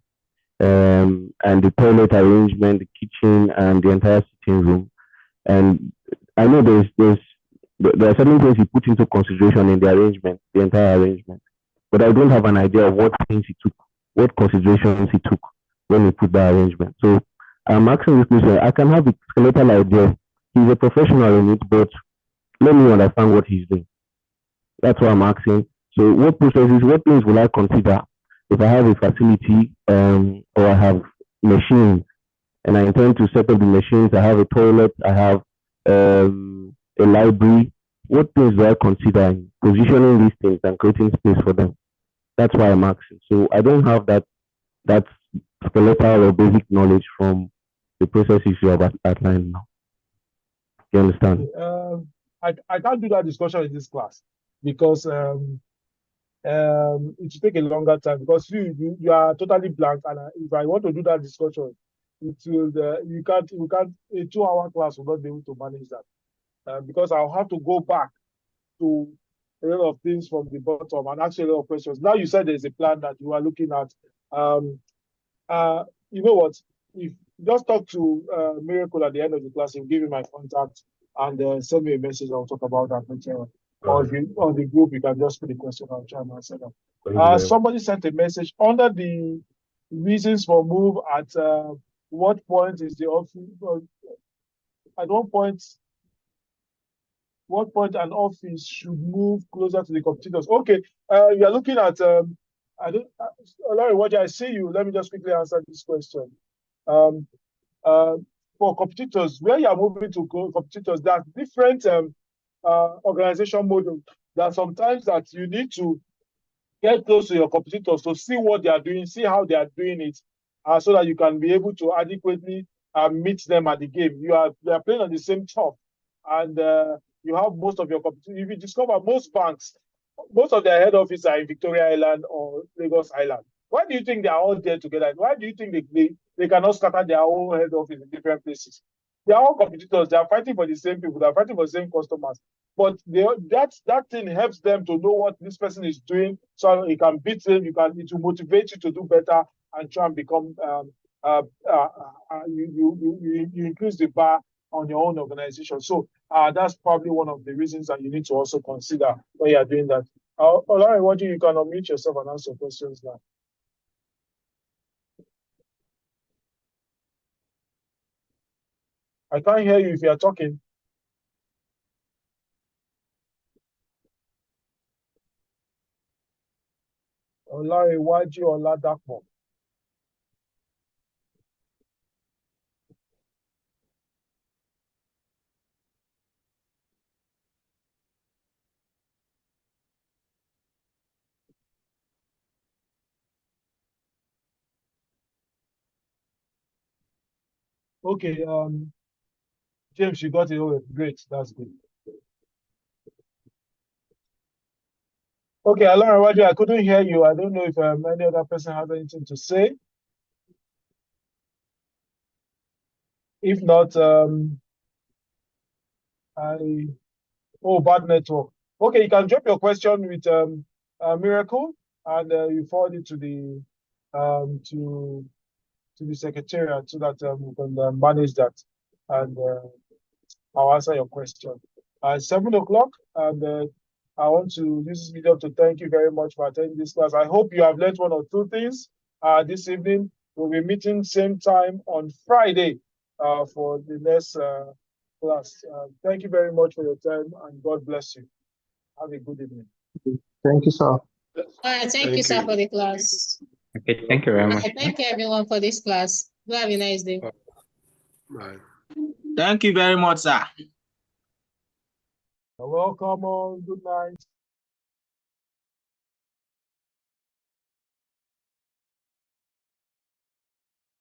and the toilet arrangement, the kitchen, and the entire sitting room. And I know there are certain things he put into consideration in the arrangement, the entire arrangement. But I don't have an idea of what things he took, what considerations he took when he put the arrangement. So I'm asking this question. I can have a skeletal idea. He's a professional in it, but let me understand what he's doing. That's what I'm asking. So what processes, what things will I consider if I have a facility or I have machines and I intend to set up the machines, I have a toilet, I have a library. What things do I consider in positioning these things and creating space for them? That's why I'm asking. So I don't have that skeletal or basic knowledge from the processes you have outlined now. You understand? I can't do that discussion in this class because it will take a longer time because you are totally blank, and if I want to do that discussion, it will you can't a 2-hour class will not be able to manage that because I'll have to go back to a lot of things from the bottom and ask you a lot of questions. Now you said there's a plan that you are looking at. You know what? If just talk to Miracle at the end of the class, he'll give you my contact and send me a message. I'll talk about that later. Or if you on the group, you can just put the question. I'll try and answer them. Somebody sent a message under the reasons for move. At what point is the office? At what point an office should move closer to the competitors? Okay, you are looking at Larry, what I see you. Let me just quickly answer this question. For competitors, where you are moving to competitors, there are different organization models. There are sometimes that you need to get close to your competitors to see what they are doing, see how they are doing it, so that you can be able to adequately meet them at the game. They are playing on the same turf, and you have most of your competitors. If you discover most banks, most of their head offices are in Victoria Island or Lagos Island. Why do you think they are all there together? Why do you think they cannot scatter their own head office in different places? They are all competitors. They are fighting for the same people. They are fighting for the same customers. But that thing helps them to know what this person is doing, so it can beat them. It will motivate you to do better and try and become. You increase the bar on your own organization. So that's probably one of the reasons that you need to also consider when you are doing that. Olari, what you can unmute yourself and answer questions now. I can't hear you if you are talking. Olari, Waju Oladapo. Okay, James, you got it. Oh, great, that's good. Okay, Alana Waju, I couldn't hear you. I don't know if any other person has anything to say. If not, bad network. Okay, you can drop your question with Miracle, and you forward it to the to the secretariat so that we can manage that, and I'll answer your question. 7 o'clock, and I want to use this medium to thank you very much for attending this class. I hope you have learned one or two things this evening. We'll be meeting same time on Friday for the next class. Thank you very much for your time, and God bless you. Have a good evening. Thank you, sir. Thank you, sir, for the class. Okay, thank you very much. Thank you, everyone, for this class. Do have a nice day. Right. Thank you very much, sir. You're welcome. Good night.